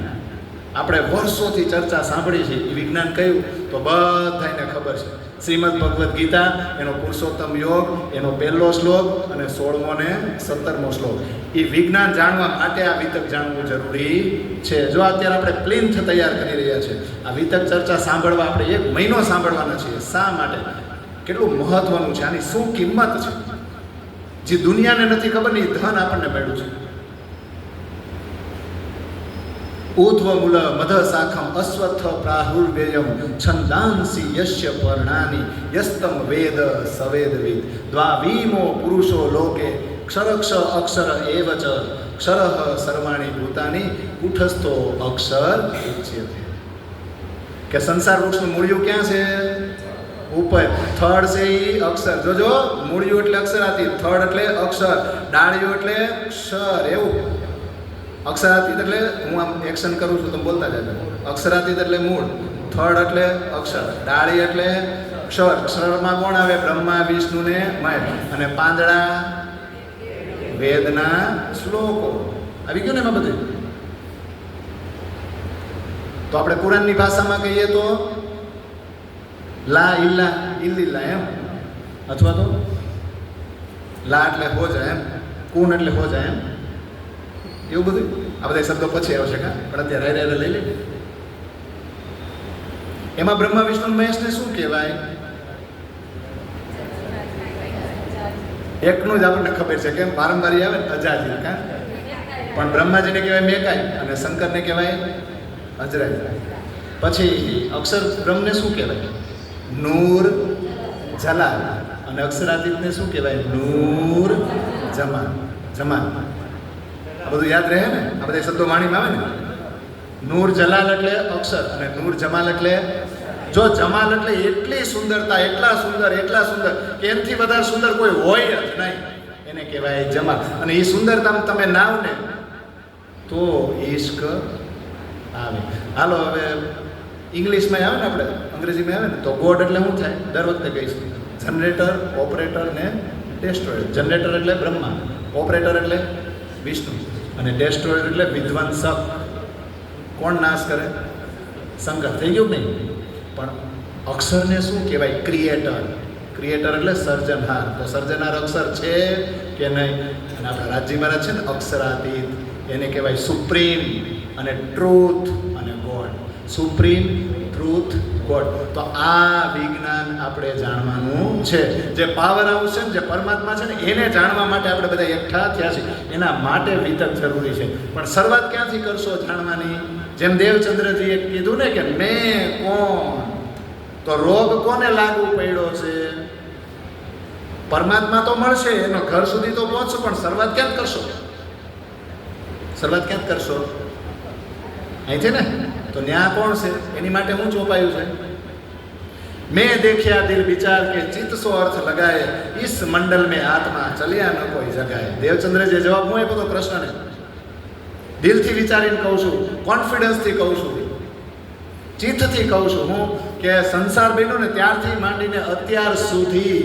Speaker 1: આપણે વર્ષોથી ચર્ચા સાંભળી છે. એ વિજ્ઞાન કયું તો બધાને ખબર છે. શ્રીમદ ભગવદ્ ગીતા એનો પુરુષોત્તમ યોગ એનો 1લો શ્લોક અને 16મો ને 17મો શ્લોક. એ વિજ્ઞાન જાણવા માટે આ વિતક જાણવું જરૂરી છે. જો અત્યારે આપણે પ્લિન્થ તૈયાર કરી રહ્યા છે, આ વિતક ચર્ચા સાંભળવા આપણે 1 મહિનો સાંભળવાના છીએ. શા માટે? કેટલું મહત્વનું છે, આની શું કિંમત છે, જે દુનિયાને નથી ખબર ને એ ધન આપણને મળ્યું છે. ऊर्ध्वमूल मध शाखम अश्वत्थ प्राहुर्वेयम छंदांसि यस्य पर्णानि यस्तम वेद सवेदविद द्वावीमो पुरुषो लोके क्षरक्ष अक्षर एव च क्षरः सर्वाणि भूतानि कूटस्थो अक्षर उच्यते. કે સંસાર વૃક્ષનું મૂળિયું ક્યાં છે? ઉપર. થડ છે એ અક્ષર. જોજો, મૂળિયું એટલે અક્ષરાતીત, થડ એટલે અક્ષર, ડાળિયું એટલે ક્ષર. એવું અક્ષરાતીત એટલે હું આમ એક્શન કરું છું તમે બોલતા જજો. અક્ષરાતીત એટલે મૂળ, થડ એટલે અક્ષર, ડાળી એટલે ક્ષર. ક્ષરમાં કોણ આવે? બ્રહ્મા વિષ્ણુ ને મય. અને પાંદડા વેદના શ્લોકો. આવી ગયું ને એમાં બધું. તો આપણે કુરાનની ભાષામાં કહીએ તો લા ઇલ્લા ઇલ્લિલ્લા એમ, અથવા તો લા એટલે હો જાય એમ, કુન એટલે હો જાય એમ, એવું બધું. આ બધા શબ્દો પછી આવશે કા, પણ અત્યારે હારે લઈ લે. એમાં બ્રહ્મા વિષ્ણુ મહેશને શું કહેવાય? એકનું જ આપણને ખબર છે, કેમ વારંવાર આવે ને અજાજી કા. પણ બ્રહ્માજીને કહેવાય મેકાય અને શંકરને કહેવાય અજરાય. પછી અક્ષર બ્રહ્મને શું કહેવાય? નૂર જલાલ. અને અક્ષરાતીતને શું કહેવાય? નૂર જમાન. જમાન આ બધું યાદ રહે ને, આ બધા શબ્દો વાણીમાં આવે ને. નૂર જલાલ એટલે અક્ષર અને નૂર જમાલ એટલે, જો જમાલ એટલે એટલી સુંદરતા, એટલા સુંદર કે એનાથી વધારે સુંદર કોઈ હોય જ નહીં, એને કહેવાય જમાલ. અને એ સુંદરતામાં તમે નાવ ને તો ઇશ્ક આવે. હાલો હવે ઇંગ્લિશમાં આવે ને, આપણે અંગ્રેજીમાં આવે ને તો ગોડ એટલે શું થાય? દર વખતે કહીશું જનરેટર, ઓપરેટર ને ડેસ્ટ્રોયર. જનરેટર એટલે બ્રહ્મા, ઓપરેટર એટલે વિષ્ણુ, અને ડેસ્ટ્રોયર એટલે વિધ્વંસક. કોણ નાશ કરે? શંકર. થઈ ગયું નહીં? પણ અક્ષરને શું કહેવાય? ક્રિએટર. ક્રિએટર એટલે સર્જનહાર. તો સર્જનહાર અક્ષર છે કે નહીં? અને આપણા રાજ્ય મહારાજ છે ને અક્ષરાતીત, એને કહેવાય સુપ્રીમ અને ટ્રુથ અને ગોડ. Supreme, truth, God. તો આ વિજ્ઞાન આપણે જાણવાનું છે. જે પાવર હાઉસ છે ને, જે પરમાત્મા છે ને, એને જાણવા માટે આપણે બધા એકઠા થયા છીએ. એના માટે વિતક જરૂરી છે. પણ શરૂઆત ક્યાંથી કરશો જાણવાની? જેમ દેવચંદ્રજીએ કીધું ને કે મેં કોણ, તો રોગ કોને લાગુ પડ્યો છે? પરમાત્મા તો મળશે, એનો ઘર સુધી તો પહોંચશો, પણ શરૂઆત ક્યાં કરશો? શરૂઆત ક્યાં કરશો? અહીંથી ને. તો ન્યા કોણ છે? એની માટે હું ચોપાયું છે? મેં દેખ્યા દિલ વિચાર કે ચિત્ત સો અર્થ લગાએ, ઇસ મંડલ મેં આત્મા ચલ્યા ન કોઈ જગાએ. દેવચંદ્ર જે જવાબ હું આપ્યો તો કૃષ્ણને, દિલથી વિચારીને કહું છું, કોન્ફિડન્સથી કહું છું, ચિત્તથી કહું છું હું, કે સંસાર બન્યો ને ત્યારથી માંડીને અત્યાર સુધી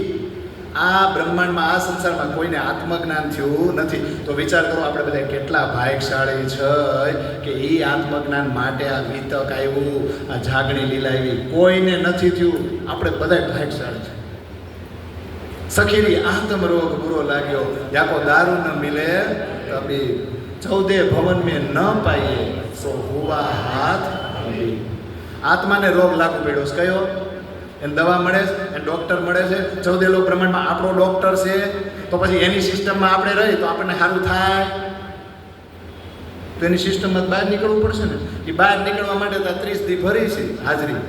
Speaker 1: આ બ્રહ્માંડમાં, આ સંસારમાં કોઈને આત્મજ્ઞાન થયું નથી. તો વિચાર કરો આપણે બધા કેટલા ભાગ્યશાળી છે કે એ આત્મજ્ઞાન માટે આ વિતક આવ્યું, આ જાગણી લીલા આવી. કોઈને નથી થયું, આપણે બધા ભાગ્યશાળી છે. સખીરી આત્મ રોગ બુરો લાગ્યો, યાકો દારૂ ન મિલે કભી, 14 ભવન મેં ન પાઈએ સો હુવા હાથ અભી. આત્માને રોગ લાગુ પડ્યો છે. કયો? એને દવા મળે છે, એને ડૉક્ટર મળે છે. 14 લોક બ્રહ્માંડમાં આપણો ડૉક્ટર છે, તો પછી એની સિસ્ટમમાં આપણે રહી તો આપણને સારું થાય? તો એની સિસ્ટમમાં બહાર નીકળવું પડશે ને. એ બહાર નીકળવા માટે તો 30 દી ભરી છે હાજરી,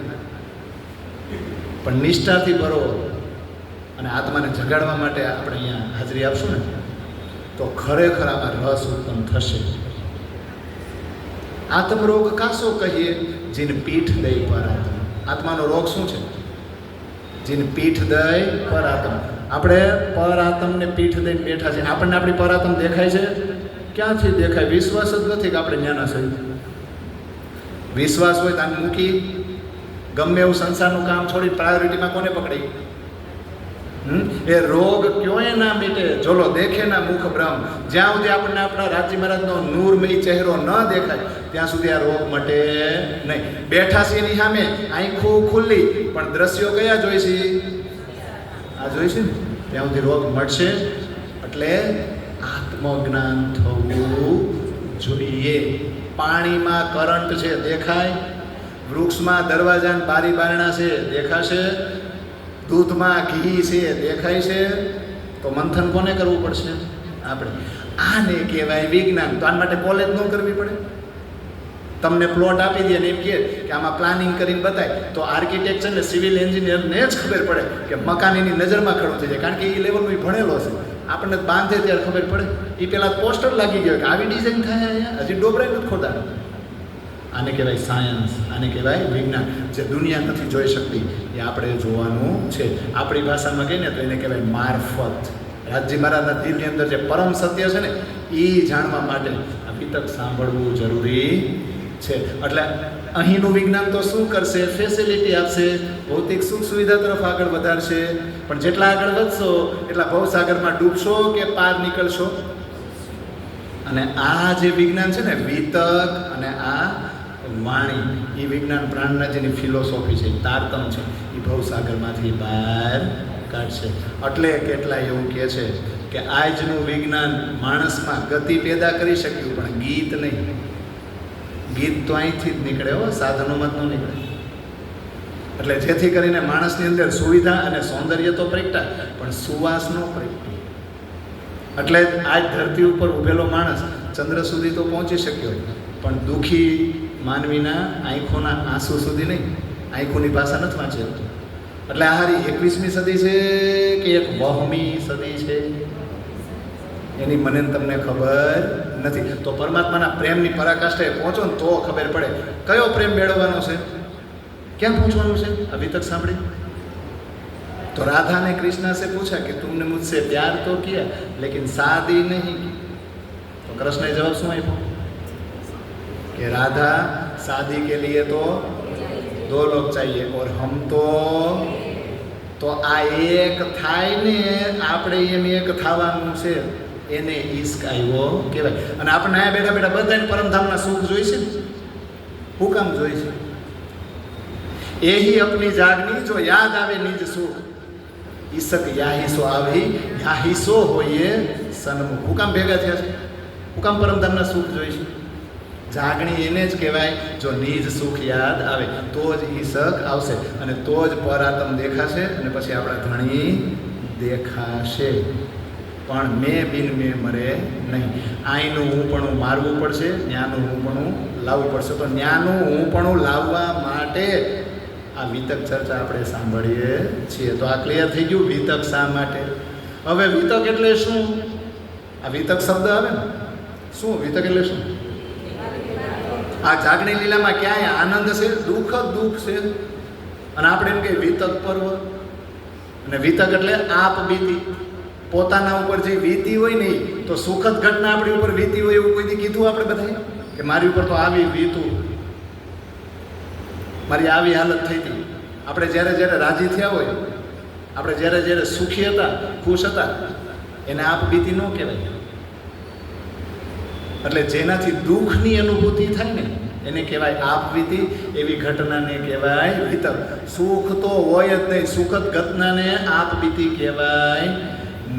Speaker 1: પણ નિષ્ઠાથી ભરો અને આત્માને જગાડવા માટે આપણે અહીંયા હાજરી આપશું ને, તો ખરેખર આમાં રસ ઉત્પન્ન થશે. આત્મરોગ કાસો કહીએ, જીન પીઠ દઈ પર આત્મ. આત્માનો રોગ શું છે? જીન પીઠ દઈ પર આત્મ. આપણે પર આત્મને પીઠ દઈને બેઠા છે. આપણને આપણી પર આત્મ દેખાય છે? ક્યાંથી દેખાય? વિશ્વાસ જ નથી કે આપણે જ્ઞાના છે. વિશ્વાસ હોય તો આને મૂકી ગમે એવું સંસારનું કામ છોડી પ્રાયોરિટીમાં કોને પકડી? એ રોગ ક્યોય ના મીટે, જોલો દેખે ના મુખ બ્રહ્મ. જ્યાં સુધી આપણને આપણા રાજ્ય મહારાજનો નૂરમય ચહેરો ન દેખાય ત્યાં સુધી આ રોગ મટે નહીં. બેઠા છે એની સામે, આંખો ખુલ્લી, પણ દ્રશ્યો કયા જોઈશે? આ જોઈશે ને, ત્યાં સુધી રોગ મટશે. એટલે આત્મજ્ઞાન થવું જોઈએ. પાણીમાં કરંટ છે, દેખાય? વૃક્ષમાં દરવાજા બારી બારણા છે, દેખાશે? દૂધમાં ઘી છે, દેખાય છે? તો મંથન કોને કરવું પડશે? આપણે. આને કહેવાય વિજ્ઞાન. તો આના માટે કોલેજ ન કરવી પડે. તમને પ્લોટ આપી દે ને એમ કહે કે આમાં પ્લાનિંગ કરીને બતાય, તો આર્કિટેક્ચર ને સિવિલ એન્જિનિયરને જ ખબર પડે કે મકાન એની નજરમાં ખડું થઈ જાય, કારણ કે એ લેવલનો ભણેલો છે. આપણને બાંધે ત્યારે ખબર પડે. એ પહેલાં પોસ્ટર લાગી ગયો કે આવી ડિઝાઇન થાય અહીંયા, હજી ડોબરાઈ નથી ખોદા. આને કહેવાય સાયન્સ, આને કહેવાય વિજ્ઞાન. જે દુનિયા નથી જોઈ શકતી એ આપણે જોવાનું છે. આપણી ભાષામાં કહીને તો એને કહેવાય મારફત. રાજજી મહારાજના દિલની અંદર જે પરમ સત્ય છે ને, એ જાણવા માટે આ વિતક સાંભળવું જરૂરી છે. એટલે અહીંનું વિજ્ઞાન તો શું કરશે? ફેસિલિટી આપશે, ભૌતિક સુખ સુવિધા તરફ આગળ વધારશે. પણ જેટલા આગળ વધશો એટલા ભવસાગરમાં ડૂબશો કે પાર નીકળશો. અને આ જે વિજ્ઞાન છે ને, વિતક અને આ વાણી, એ વિજ્ઞાન પ્રાણના જેની ફિલોસોફી છે, તારતમ છે, એ ભવસાગરમાંથી બહાર કાઢશે. એટલે કેટલા એવું કહે છે કે આજનું વિજ્ઞાન માણસમાં ગતિ પેદા કરી શક્યું, પણ ગીત નહીં. ગીત તો અહીંથી જ નીકળે હો, સાધનોમાં જ ન નીકળે. એટલે જેથી કરીને માણસની અંદર સુવિધા અને સૌંદર્ય તો પ્રગટાય, પણ સુવાસ ન પ્રગટાય. એટલે આજ ધરતી ઉપર ઉભેલો માણસ ચંદ્ર સુધી તો પહોંચી શક્યો, પણ દુઃખી માનવીના આંખોના આંસુ સુધી નહીં. આંખોની ભાષા નથી વાંચી શકતો. એટલે આ હારી 21મી સદી છે કે એક વહમી સદી છે, એની મને તમને ખબર નથી. તો પરમાત્માના પ્રેમની પરાકાષ્ઠાએ પહોંચો ને તો ખબર પડે કયો પ્રેમ મેળવવાનો છે, ક્યાં પહોંચવાનું છે. આ વિતક સાંભળી તો राधा ने कृष्णा से पूछा कि तुमने मुझसे प्यार तो किया लेकिन शादी नहीं की. तो कृष्ण ने जवाब શું આપ્યો कि राधा शादी के लिए तो 2 लोग चाहिए और हम तो આ એક થાય ને, આપણે એમ એક થવાનું છે, એને ઈશ્ક આવ્યો કહેવાય. અને આપણે અહીંયા બેઠા બેઠા બધાને પરમધામના સુખ જોઈશે ને, શું કામ જોઈશે? એહી અપની જાગની જો યાદ આવે નિજ સુખ. ઈસક યાહીસો આવી યાહીસો હોઈએ સન્મુખ. હું કામ ભેગા થયા છે? હું કામ પરમધામના સુખ જોઈશું? જાગણી એને જ કહેવાય જો નિજ સુખ યાદ આવે તો જ ઈસક આવશે અને તો જ પરાતમ દેખાશે અને પછી આપણા ધણી દેખાશે. પણ મેં બિન મેં મરે નહીં. અહીંનું હું પણ મારવું પડશે, ન્યાનું હું પણ લાવવું પડશે. તો ન્યાનું હું પણ લાવવા માટે આ વિતક ચર્ચા આપણે સાંભળીએ છીએ. તો આ ક્લિયર થઈ ગયું વિતક શા માટે. હવે વિતક એટલે શું? આ વિતક શબ્દ આવે ને, શું વિતક એટલે શું? આ જાગણી લીલામાં ક્યાંય આનંદ છે? દુઃખ જ દુઃખ છે. અને આપણે એમ કહીએ વિતક પર્વ. અને વિતક એટલે આપ બીતી, પોતાના ઉપર જે વીતી હોય ને તો સુખદ ઘટના આપણી ઉપર વીતી હોય એવું કોઈથી કીધું આપણે બધાએ કે મારી ઉપર તો આવી વીતું, મારી આવી હાલત થઈ હતી. આપણે જ્યારે જ્યારે રાજી થયા હોય, આપણે જ્યારે જ્યારે સુખી હતા, ખુશ હતા, એને આપ બીતી ન કહેવાય. એટલે જેનાથી દુઃખની અનુભૂતિ થાય ને એને કહેવાય આપ વીતી. એવી ઘટનાને કહેવાય વિતક. સુખ તો હોય જ નહીં, સુખદ ઘટનાને આપ બીતી કહેવાય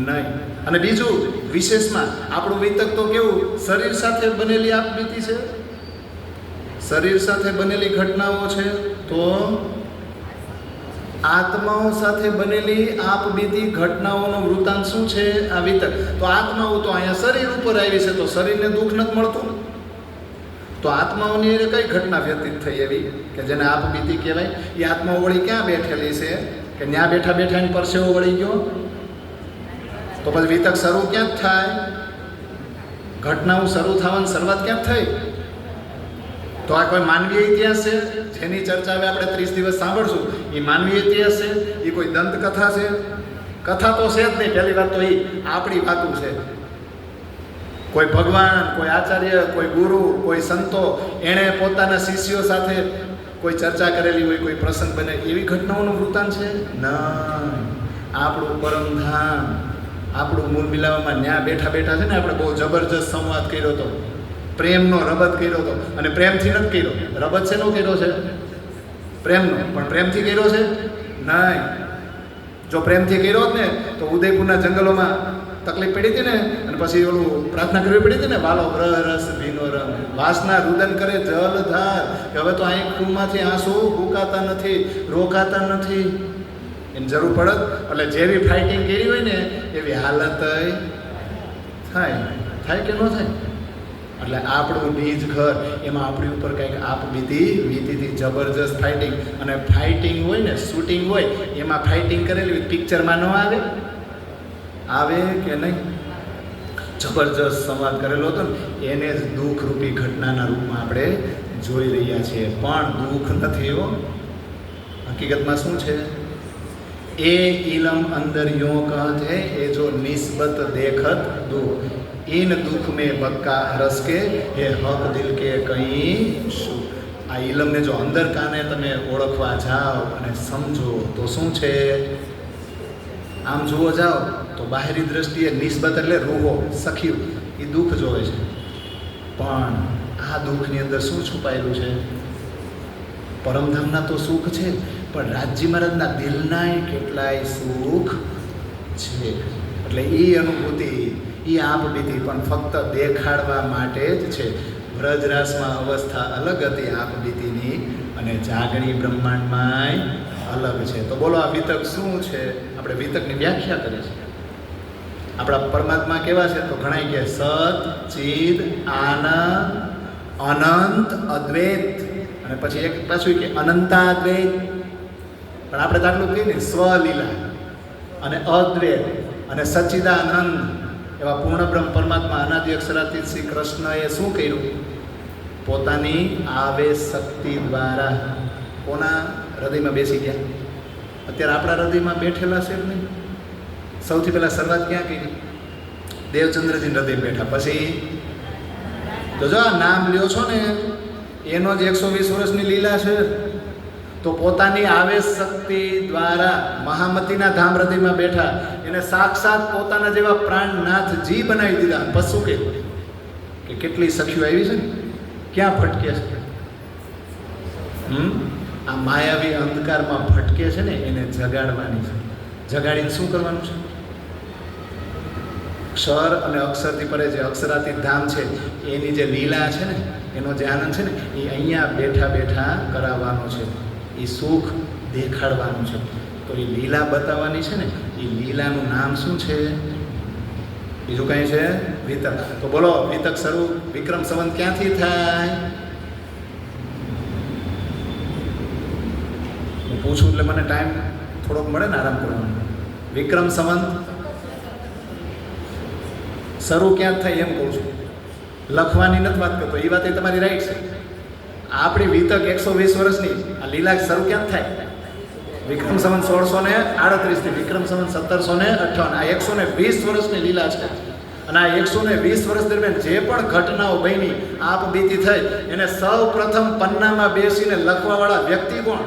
Speaker 1: નહીં. અને બીજું વિશેષમાં આપણું વિતક તો કેવું શરીર સાથે બનેલી આપબીતી છે, શરીર સાથે બનેલી ઘટનાઓ છે. તો આત્માઓ સાથે બનેલી આપબીતી ઘટનાઓનો વૃત્તાંત શું છે? આ વિતક. તો આત્માઓ તો અહીંયા શરીર ઉપર આવી છે, તો શરીરને દુઃખ નથી મળતું. તો આત્માઓની એને કઈ ઘટના વ્યતીત થઈ એવી કે જેને આપબીતી કહેવાય? એ આત્માઓ વળી ક્યાં બેઠેલી છે કે ત્યાં બેઠા બેઠા એની પરસેવો વળી ગયો? તો પછી વિતક શરૂ ક્યાં જ થાય? ઘટનાઓ શરૂ થવાની શરૂઆત ક્યાં થઈ? તો આ કોઈ માનવીય ઇતિહાસ છે જેની ચર્ચા હવે આપણે 30 દિવસ સાંભળશું? એ માનવીય ઇતિહાસ છે? એ કોઈ દંતકથા છે? કથા તો છે જ નહીં. પહેલી વાત તો એ આપણી વાતું છે. કોઈ ભગવાન, કોઈ આચાર્ય, કોઈ ગુરુ, કોઈ સંતો એણે પોતાના શિષ્યો સાથે કોઈ ચર્ચા કરેલી હોય, કોઈ પ્રસંગ બને એવી ઘટનાઓનું વૃત્તાંત છે? નહીં. આપણું પરમધામ, આપણું મૂળ મિલાવામાં ન્યા બેઠા બેઠા છે ને આપણે બહુ જબરજસ્ત સંવાદ કર્યો હતો, પ્રેમનો રબત કર્યો હતો. અને પ્રેમથી નથી કર્યો. રબત શેનો કર્યો છે? પ્રેમનો. પણ પ્રેમથી કર્યો છે? નહીં. જો પ્રેમથી કર્યો હોત ને તો ઉદયપુરના જંગલોમાં તકલીફ પડી હતી ને, અને પછી ઓલું પ્રાર્થના કરવી પડી હતી ને, વાલો ગ્રહ રસ ભીનો રંગ, વાસના રુદન કરે જલધાર, કે હવે તો આંખમાંથી આંસુ ફૂંકાતા નથી, રોકાતા નથી. એની જરૂર પડત. એટલે જેવી ફાઇટિંગ કરી હોય ને એવી હાલત થાય. થાય કે ન થાય? એટલે આપણું નિજ ઘર, એમાં આપણી ઉપર કંઈક આપબીતી વીતીથી જબરજસ્ત ફાઇટિંગ. અને ફાઇટિંગ હોય ને, શૂટિંગ હોય, એમાં ફાઇટિંગ કરેલી પિક્ચરમાં ન આવે? આવે કે નહીં? જબરજસ્ત સંવાદ કરેલો હતો ને, એને જ દુઃખરૂપી ઘટનાના રૂપમાં આપણે જોઈ રહ્યા છીએ. પણ દુઃખ નથી એવો. હકીકતમાં શું છે? એ ઇલમ અંદર યો કહત હૈ એ જો નિસ્બત દેખત દુઃખ, इन दुख में बक्का हरस के हे हक दिल के कहीं શું. આ ઇલમને જો અંદર કાને તમે ઓળખવા જાઓ અને સમજો તો શું છે? આમ જુઓ જાઓ તો બાહેરી દ્રષ્ટિએ નિસ્બત એટલે રૂહો, સખીઓ, એ દુઃખ જોવે છે. પણ આ દુઃખની અંદર શું છુપાયેલું છે? પરમધામના તો સુખ છે, પણ રાજજી મહારાજના દિલનાય કેટલાય સુખ છે. એટલે એ અનુભૂતિ, એ આપબીતી પણ ફક્ત દેખાડવા માટે જ છે. વ્રજરાસમાં અવસ્થા અલગ હતી આપબીતીની, અને જાગણી બ્રહ્માંડમાં અલગ છે. તો બોલો આ વિતક શું છે? આપણે વિતકની વ્યાખ્યા કરીએ છીએ. આપણા પરમાત્મા કેવા છે? તો ઘણા કહે સત, ચિદ, આનંદ, અનંત, અદ્વૈત, અને પછી એક પાછું કે અનંતાદ્વૈત. પણ આપણે તો આટલું કહીએ ને, સ્વલીલા અને અદ્વૈત અને સચ્ચિદાનંદ, એવા પૂર્ણ બ્રહ્મ પરમાત્મા અનાદિ અક્ષરાતીત શ્રી કૃષ્ણએ શું કર્યું? પોતાની આવેશ શક્તિ દ્વારા કોના હૃદયમાં બેસી ગયા? અત્યારે આપણા હૃદયમાં બેઠેલા છે જ નહીં. સૌથી પહેલાં શરૂઆત ક્યાં કરી? દેવચંદ્રજીના હૃદય બેઠા. પછી તો જો આ નામ લ્યો છો ને, એનો જ 120 વર્ષની લીલા છે. તો પોતાની આવેશ શક્તિ દ્વારા મહામતીના ધામ હૃદયમાં બેઠા, એને સાક્ષાત પોતાના જેવા પ્રાણનાથજી બનાવી દીધા. પછી શું કહ્યું કે કેટલી સખીઓ આવી છે ને, ક્યાં ભટકે છે? આ માયાવી અંધકારમાં ભટકે છે ને, એને જગાડવાની છે. જગાડીને શું કરવાનું છે? ક્ષર અને અક્ષરથી પરે જે અક્ષરાતીત ધામ છે એની જે લીલા છે ને, એનો જે આનંદ છે ને, એ અહીંયા બેઠા બેઠા કરાવવાનો છે. એ સુખ દેખાડવાનું છે. તો એ લીલા બતાવવાની છે ને, એ લીલાનું નામ શું છે? બીજું કંઈ છે? વિતક. તો બોલો, વિતક શરૂ વિક્રમ સંવત ક્યાંથી થાય? હું પૂછું એટલે મને ટાઈમ થોડોક મળે ને આરામ કરવાનો. વિક્રમ સંવત શરૂ ક્યાં થાય એમ કહું છું. લખવાની નથી વાત કરતો, એ વાત એ તમારી રાઈટ છે. આપણી વિતક 120 વર્ષની આ લીલા શરૂ ક્યાં થાય? વિક્રમ સંવત 1638 થી વિક્રમ સંવત 1758. આ 120 વર્ષની લીલા છે. અને આ 120 વર્ષ દરમિયાન જે પણ ઘટનાઓ બની, આપ બીતી થઈ, એને સૌ પ્રથમ પન્નામાં બેસીને લખવાવાળા વ્યક્તિ કોણ?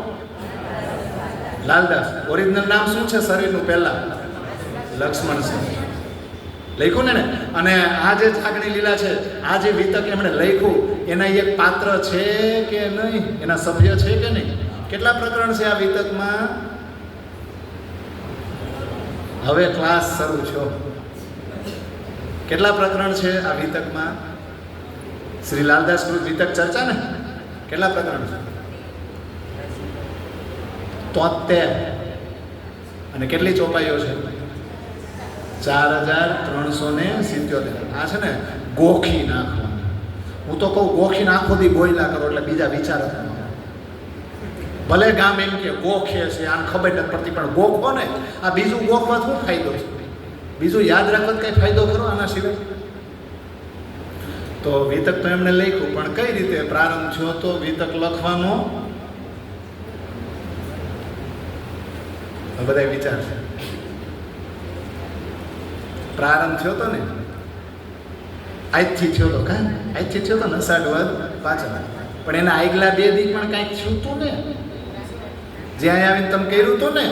Speaker 1: લાલદાસ. ઓરિજિનલ નામ શું છે શરીરનું? પહેલા લક્ષ્મણ છે. લખ્યું ને. અને આ જે જાગણી લીલા છે, આ જે વિતક એમણે લખ્યું, એના એક પાત્ર છે કે નહીં? એના સભ્ય છે કે નહીં? કેટલા પ્રકરણ છે આ વિતકમાં? હવે ક્લાસ શરૂ થયો. કેટલા પ્રકરણ છે આ વિતકમાં? શ્રી લાલદાસ કૃત વિતક ચર્ચા ને, કેટલા પ્રકરણ છે? 73. અને કેટલી ચોપાઈઓ છે? 4377. આ છે ને ગોખી નાખવાનું. હું તો કહું ગોખી નાખો દી બોયલા કરો એટલે બીજા વિચાર જ ન આવે. ભલે ગામ એમ કે ગોખે છે, આને ખબર નથી પડતી, પણ ગોખો ને. આ બીજું ગોખવા શું ફાયદો છે? બીજું યાદ રાખવા કઈ ફાયદો ખરો આના સિવાય? તો વિતક તો એમણે લખ્યું, પણ કઈ રીતે પ્રારંભ થયો તો વિતક લખવાનો? બધા વિચાર છે. પ્રારંભ થયો તો ને આજથી થયો તો. કા આજથી થયો તો નસાડવદ પાછળ, પણ એના આગલા 2 દી પણ કાંઈક થયું હતું ને. જ્યાં આવીને તમે કર્યું હતું ને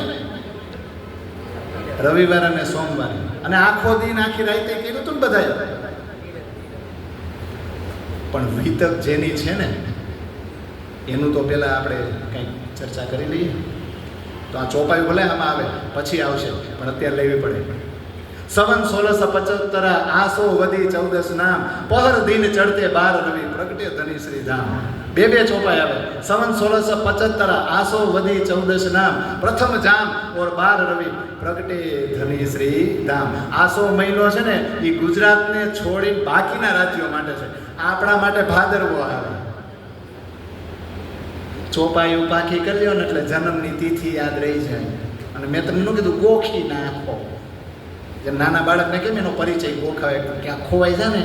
Speaker 1: રવિવાર અને સોમવારે, અને આખો દિન આખી રાતે કર્યું હતું ને બધાએ. પણ વિતક જેની છે ને એનું તો પહેલાં આપણે કંઈક ચર્ચા કરી લઈએ. તો આ ચોપાઈ ભલે આમાં આવે, પછી આવશે, પણ અત્યારે લેવી પડે. સંવત 1675 આસો વધી 14 નામ, પહર દિન ચડતે 12 રવિ પ્રગટે ધની શ્રી ધામ. 2 ચોપાઈ આવે. સંવત 1675 આસો વધી 14 નામ, પ્રથમ જામ ઓર 12 રવિ પ્રગટે ધની શ્રી ધામ. આસો મહિનો છે ને એ ગુજરાતને છોડી બાકીના રાજ્યો માટે છે. આપણા માટે ભાદરવો આવે. ચોપાઈ પાકી કરી લ્યો ને એટલે જન્મની તિથિ યાદ રહી જાય. અને મેં તમને કીધું ગોખી નાખો. જેમ નાના બાળકને કેમ એનો પરિચય ગોખાવે, ક્યાં ખોવાઈ જાય ને.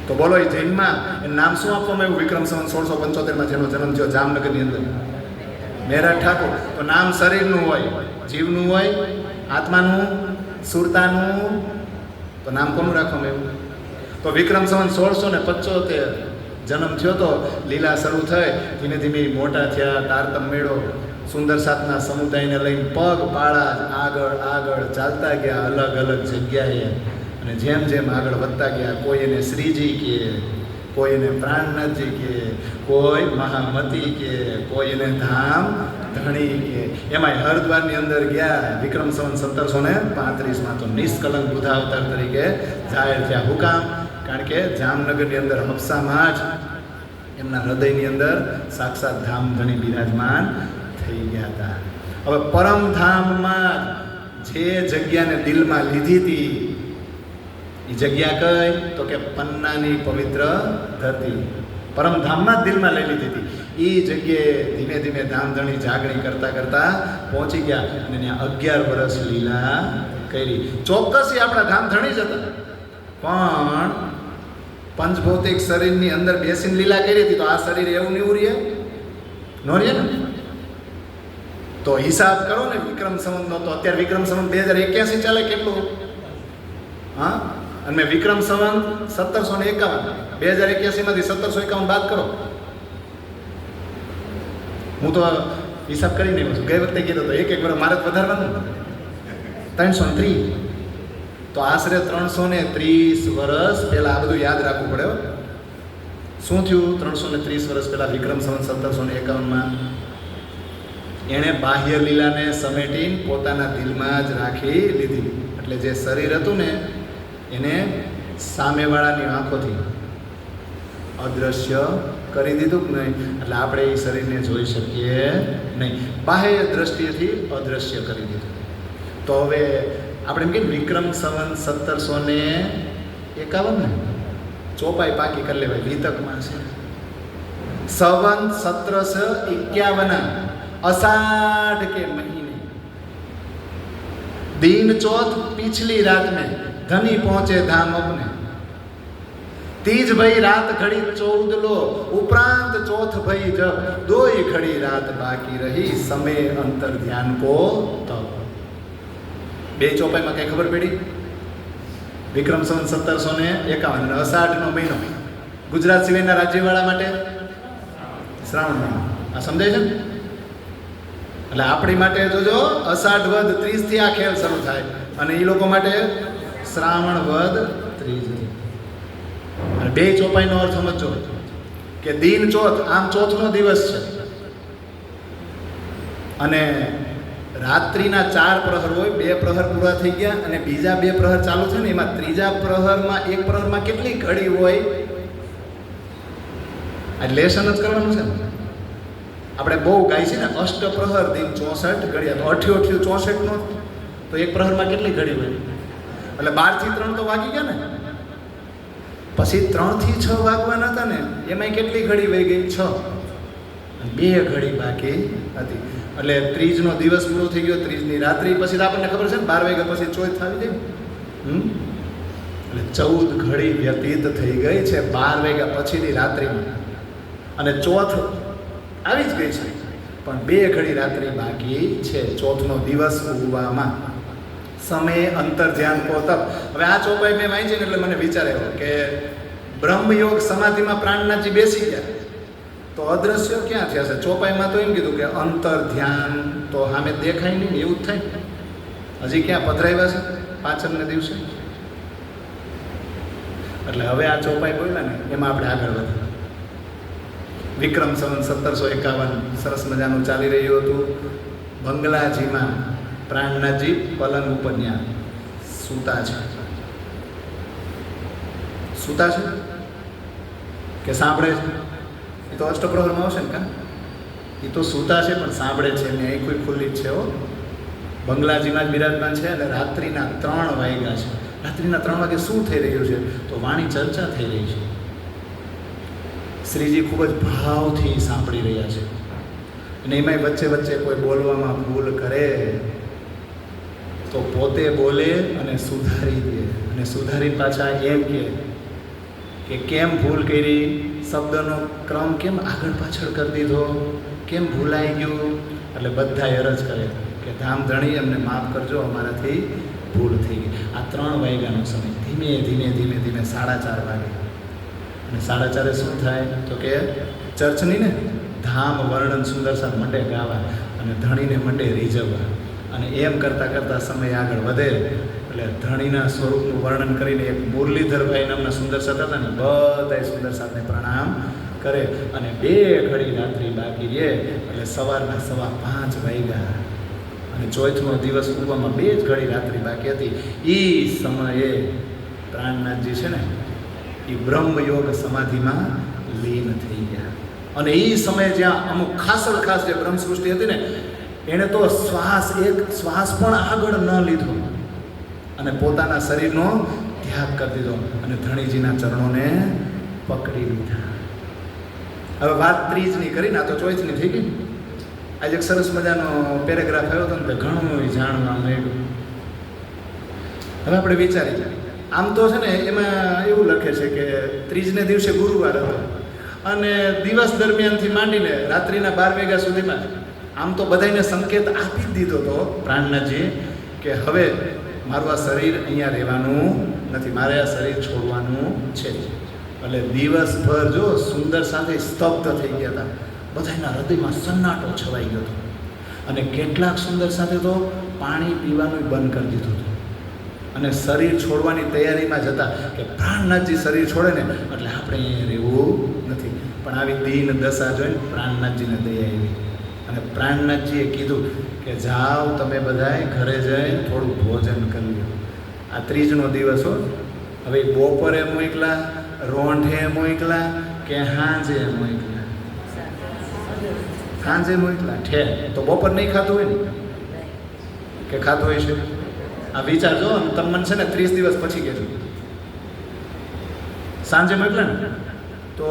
Speaker 1: તો બોલો, એ જૈનમાં એનું નામ શું આપવામાં આવ્યું? વિક્રમ સંવત 1675 જેનો જન્મ થયો જામનગરની અંદર, મેરા ઠાકોર. તો નામ શરીરનું હોય, જીવનું હોય, આત્માનું, સુરતાનું. તો નામ કોનું રાખવામાં આવ્યું? તો વિક્રમ સંવત 1675 જન્મ થયો તો લીલા શરૂ થઈ. ધીમે ધીમે મોટા થયા, તારતમ મેળો, સુંદર સાતના સમુદાયને લઈને પગ પાળા આગળ આગળ ચાલતા ગયા અલગ અલગ જગ્યાએ. અને જેમ જેમ આગળ વધતા ગયા, કોઈ એને શ્રીજી કહે, કોઈ એને પ્રાણનાથજી કહે, કોઈ મહામતી કહે, કોઈ એને ધામ ધણી કહે. એમાંય હરિદ્વારની અંદર ગયા વિક્રમ સંવત 1735માં તો નિષ્કલંક બુધા અવતાર તરીકે જાહેર થયા. હું કામ? કારણ કે જામનગરની અંદર હફસામાં જ એમના હૃદયની અંદર સાક્ષાત ધામ ધણી બિરાજમાન થઈ ગયા હતા. હવે પરમધામમાં જે જગ્યાને દિલમાં લીધી હતી, એ જગ્યા કઈ? તો કે પન્નાની પવિત્ર ધરતી. પરમધામમાં જ દિલમાં લઈ લીધી હતી. એ જગ્યાએ ધીમે ધીમે ધામધણી જાગણી કરતા કરતા પહોંચી ગયા અને ત્યાં 11 વર્ષ લીલા કરી. ચોક્કસ એ આપણા ધામધણી જ હતા, પણ પંચભૌતિક શરીરની અંદર બેસીને લીલા કરી હતી. તો આ શરીર એવું નહીં ઉરીએ, નો રે ને. તો હિસાબ કરો ને વિક્રમ સંવતનો. તો અત્યારે વિક્રમ સંવત 2081 ચાલે કેટલું? હા, અને મેં વિક્રમ સંવત 1751, 2081માંથી 1751 બાદ કરો. હું તો હિસાબ કરીને આવ્યો છું. ગઈ વખતે કીધો તો 1 વર્ષ મારે જ વધારવાનું. 303. તો આશરે 330 વર્ષ પહેલાં આ બધું યાદ રાખવું પડે. શું થયું 330 વર્ષ પહેલાં વિક્રમ સંવત 1751માં? એણે બાહ્ય લીલાને સમેટીને પોતાના દિલમાં જ રાખી લીધી. એટલે જે શરીર હતું ને એને સામેવાળાની આંખોથી અદૃશ્ય કરી દીધું કે નહીં. એટલે આપણે એ શરીરને જોઈ શકીએ નહીં, બાહ્ય દ્રષ્ટિએથી અદૃશ્ય કરી દીધું. તો હવે આપણે એમ કે વિક્રમ સંવત 1751 ને ચોપાઈ પાકી કરી લેવાય વિતકમાં છે. संवत 1751 अषाढ़ के महीने दिन चौथ पिछली रात में धनी पहुंचे धाम अपने. तीज भई रात घड़ी 14 लो उपरांत चौथ भई जब 2 घड़ी रात बाकी रही समय अंतर ध्यान को तब. बे चौपाई में कई खबर पड़ी. विक्रम संवत 1751 अषाढ़ महीनो गुजरात सिवायना राज्यवाळा माटे શ્રાવણ મહિનો. આ સમજાય છે ને? એટલે આપણી માટે જોજો અષાઢ વદ 30 થી આ ખેલ શરૂ થાય અને એ લોકો માટે શ્રાવણ વદ 30. અને બે ચોપાઈનો અર્થ સમજો કે દિન ચોથ, આમ ચોથનો દિવસ છે અને રાત્રિના 4 પ્રહર હોય, 2 પ્રહર પૂરા થઈ ગયા અને બીજા 2 પ્રહર ચાલુ છે ને એમાં ત્રીજા પ્રહરમાં એક પ્રહરમાં કેટલી ઘડી હોય આ લેશન જ કરવાનું છે ને. આપણે બહુ ગાય છે ને અષ્ટપ્રહર દિન 64 ઘડિયા, તો 88 64 નો તો એક પ્રહરમાં કેટલી ઘડી હોય? એટલે 12 થી 3 તો વાગી ગયા ને, પછી 3 થી 6 વાગવાના હતા ને એમાંય કેટલી ઘડી વહી ગઈ? 6. 2 ઘડી બાકી હતી. એટલે ત્રીજનો દિવસ પૂરો થઈ ગયો, ત્રીજની રાત્રિ પછી તો આપણને ખબર છે ને 12 વાગ્યા પછી ચોથ આવી જાય. એટલે 14 ઘડી વ્યતીત થઈ ગઈ છે 12 વાગ્યા પછીની રાત્રિમાં અને ચોથ આવી જ ગઈ છે પણ 2 ઘડી રાત્રિ બાકી છે ચોથનો દિવસ ઉગવામાં. સમય અંતર ધ્યાન પોતપ. હવે આ ચોપાઈ મેં વાંચી ને એટલે મને વિચાર આવ્યો કે બ્રહ્મયોગ સમાધિમાં પ્રાણનાથજી બેસી ગયા તો અદ્રશ્ય ક્યાં થયા છે? ચોપાઈમાં તો એમ કીધું કે અંતર ધ્યાન તો સામે દેખાય નહીં, એવું જ થાય. હજી ક્યાં પધરાવ્યા છે પાછળના દિવસે? એટલે હવે આ ચોપાઈ બોલ્યા ને એમાં આપણે આગળ વધીએ. વિક્રમ સંવત 1751 સરસ મજાનું ચાલી રહ્યું હતું. બંગલાજીમાં પ્રાણનાથજી પલંગ ઉપર ત્યાં સૂતા છે. સૂતા છે કે સાંભળે છે? એ તો અષ્ટપ્રહરમાં આવશે ને કા? એ તો સૂતા છે પણ સાંભળે છે ને એ કોઈ ખુલ્લી જ છે હો. બંગલાજીમાં જ બિરાજમાન છે અને રાત્રિના 3 વાગ્યા છે. રાત્રિના 3 વાગે શું થઈ રહ્યું છે? તો વાણી ચર્ચા થઈ રહી છે. શ્રીજી ખૂબ જ ભાવથી સાંભળી રહ્યા છે અને એમાંય વચ્ચે વચ્ચે કોઈ બોલવામાં ભૂલ કરે તો પોતે બોલે અને સુધારી દે અને સુધારી પાછા એમ કે કેમ ભૂલ કરી, શબ્દનો ક્રમ કેમ આગળ પાછળ કરી દીધો, કેમ ભૂલાઈ ગયું. એટલે બધા અરજ કરે કે ધામ ધણી અમને માફ કરજો, અમારાથી ભૂલ થઈ ગઈ. આ 3 વાગ્યાનો સમય ધીમે ધીમે ધીમે ધીમે 4:30 વાગે અને 4:30 શું થાય તો કે ચર્ચની ને ધામ વર્ણન સુંદર સાથ મંડે ગાવા અને ધણીને મંડે રીઝવવા અને એમ કરતાં કરતાં સમય આગળ વધે. એટલે ધણીના સ્વરૂપનું વર્ણન કરીને એક મુરલીધરભાઈ નામના સુંદર સાથ હતા ને બધાય સુંદર સાથને પ્રણામ કરે અને 2 ઘડી રાત્રિ બાકી રહે એટલે સવારના 5:15 વાગ્યા અને ચોથનો દિવસ ઉગવામાં 2 જ ઘડી રાત્રિ બાકી હતી. એ સમયે પ્રાણનાથજી છે ને એ બ્રહ્મયોગ સમાધિમાં લીન થઈ ગયા અને એ સમયે જ્યાં અમુક ખાસ જે બ્રહ્મ સૃષ્ટિ હતી ને એણે તો એક શ્વાસ પણ આગળ ન લીધો અને પોતાના શરીરનો ત્યાગ કરી દીધો અને ધણીજીના ચરણોને પકડી લીધા. હવે વાત ત્રીજની કરીને આ તો ચોથની થઈ ગઈ. આજે એક સરસ મજાનો પેરેગ્રાફ આવ્યો હતો ને ઘણું જાણવા મળ્યું. હવે આપણે વિચારીએ આમ તો છે ને એમાં એવું લખે છે કે ત્રીજને દિવસે ગુરુવાર હતો અને દિવસ દરમિયાનથી માંડીને રાત્રિના 12 વાગ્યા સુધીમાં આમ તો બધાને સંકેત આપી જ દીધો હતો પ્રાણનાથજીએ કે હવે મારું આ શરીર અહીંયા રહેવાનું નથી, મારે આ શરીર છોડવાનું છે. એટલે દિવસભર જો સુંદર સાથે સ્તબ્ધ થઈ ગયા હતા. બધાના હૃદયમાં સન્નાટો છવાઈ ગયો હતો અને કેટલાક સુંદર સાથે તો પાણી પીવાનું બંધ કરી દીધું હતું અને શરીર છોડવાની તૈયારીમાં જતા કે પ્રાણનાથજી શરીર છોડે ને એટલે આપણે અહીંયા રહેવું નથી. પણ આવી દીન દશા જોઈને પ્રાણનાથજીને દયા આવી અને પ્રાણનાથજીએ કીધું કે જાઓ તમે બધાય ઘરે જઈને થોડું ભોજન કરી લો. આ ત્રીજનો દિવસ હો. હવે બપોરે મોકલા, રોંઢે મોકલા કે હાંજે મોકલા? સાંજે મોકલા ઠે તો બપોર નહીં ખાતું હોય ને કે ખાતું હોય છે? આ વિચારજો અને તમે મને છે ને 30 દિવસ પછી કહેજો. સાંજે મોકલા ને તો